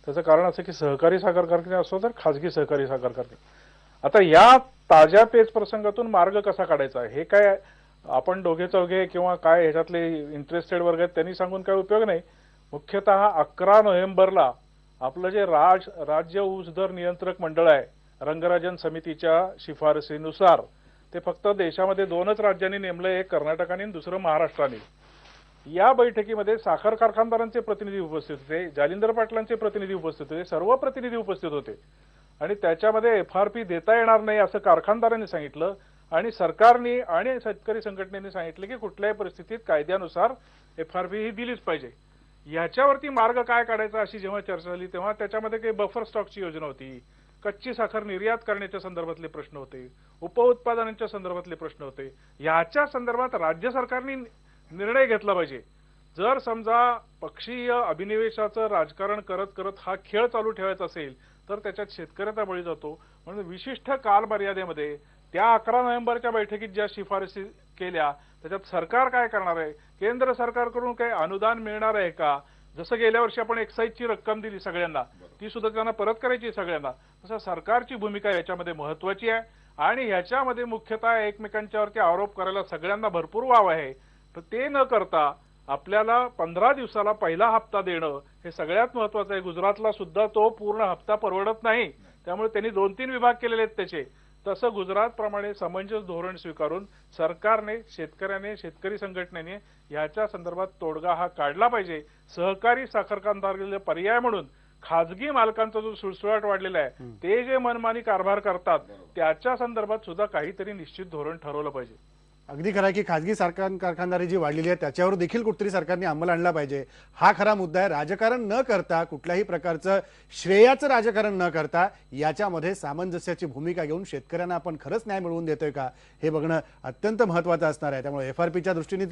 त्याचं कारण असं की सहकारी साखर कारखाने असो तर खाजगी सहकारी साखर कारखाने. आता या ताज्या पेच प्रसंगातून मार्ग कसा काढायचा हे काय आपण दोघे चौघे किंवा काय ह्याच्यातले इंटरेस्टेड वर्ग आहेत त्यांनी सांगून काय उपयोग नाही. मुख्यतः 11 नोव्हेंबरला आपलं जे राज्य ऊस दर नियंत्रक मंडळ आहे, रंगराजन समितीच्या शिफारसीनुसार ते फक्त देशामध्ये 2च राज्यांनी नेमलं, एक कर्नाटक आणि दुसरं महाराष्ट्राने. या बैठकीमध्ये साखर कारखानदारांचे प्रतिनिधी उपस्थित होते, जालिंदर पाटलांचे प्रतिनिधी उपस्थित होते, सर्व प्रतिनिधी उपस्थित होते आणि त्याच्यामध्ये FRP देता येणार नाही असं कारखानदारांनी सांगितलं आणि सरकारने आणि शेतकरी संघटनेने सांगितलं की कुठल्याही परिस्थितीत कायद्यानुसार FRP ही दिलीच पाहिजे. याच्यावरती मार्ग काय काढायचा अशी जेव्हा चर्चा झाली तेव्हा त्याच्यामध्ये काही बफर स्टॉकची योजना होती, कच्ची साखर निर्यात करण्याच्या संदर्भातले प्रश्न होते, उपउत्पादनांच्या संदर्भातले प्रश्न होते. याच्या संदर्भात राज्य सरकारने निर्णय घेतला पाहिजे. जर समजा पक्षीय अभिनिवेशाचं राजकारण करत करत हा खेळ चालू ठेवायचा असेल तर त्याच्यात शेतकऱ्याचा बळी जातो. म्हणून विशिष्ट कालमर्यादेमध्ये त्या 11 नोव्हेंबरच्या बैठकीत ज्या शिफारसी केल्या त्याच्यात सरकार काय करणार आहे, केंद्र सरकारकडून काही अनुदान मिळणार आहे का, जसं गेल्या वर्षी आपण एक्साईजची रक्कम दिली सगळ्यांना, ती सुद्धा त्यांना परत करायची सगळ्यांना, तसं सरकारची भूमिका याच्यामध्ये महत्वाची आहे. आणि ह्याच्यामध्ये मुख्यतः एकमेकांच्यावरती आरोप करायला सगळ्यांना भरपूर वाव आहे. तर ते न करता आपल्याला 15 दिवसाला पहिला हप्ता देणं हे सगळ्यात महत्वाचं आहे. गुजरातला सुद्धा तो पूर्ण हप्ता परवडत नाही, त्यामुळे त्यांनी 2-3 विभाग केलेले आहेत त्याचे. तसं गुजरातप्रमाणे समंजस धोरण स्वीकारून सरकारने, शेतकऱ्याने, शेतकरी संघटनेने याच्या संदर्भात तोडगा हा काढला पाहिजे. सहकारी साखर कारखानदारीला पर्याय म्हणून खाजगी मालकांचा जो सुळसुळाट वाढलेला आहे, ते जे मनमानी कारभार करतात त्याच्या संदर्भात सुद्धा काहीतरी निश्चित धोरण ठरवलं पाहिजे. अगदी खरं आहे की खाजगी कारखानदारी जी वाढलेली आहे त्याच्यावर देखील कुठेतरी सरकारने अंमल आणला पाहिजे. हा खरा मुद्दा आहे. राजकारण न करता, कुठल्याही प्रकारचं श्रेयाचं राजकारण न करता याच्यामध्ये सामंजस्याची भूमिका घेऊन शेतकऱ्यांना आपण खरंच न्याय मिळवून देतोय का हे बघणं अत्यंत महत्त्वाचं असणार आहे. त्यामुळे FRPच्या दृष्टीने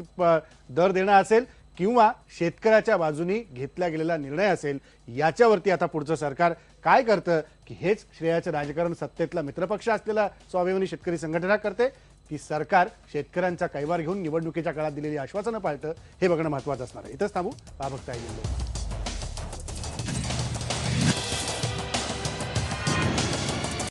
दर देणं असेल किंवा शेतकऱ्याच्या बाजूनी घेतला गेलेला निर्णय असेल, याच्यावरती आता पुढचं सरकार काय करतं की हेच श्रेयाचं राजकारण सत्तेतला मित्रपक्ष असलेला स्वाभिमानी शेतकरी संघटना करते की सरकार शेतकऱ्यांचा कैवार घेऊन निवडणुकीच्या काळात दिलेली आश्वासनं पाळतं, हे बघणं महत्त्वाचं असणार आहे. इथंच थांबू. बघताय.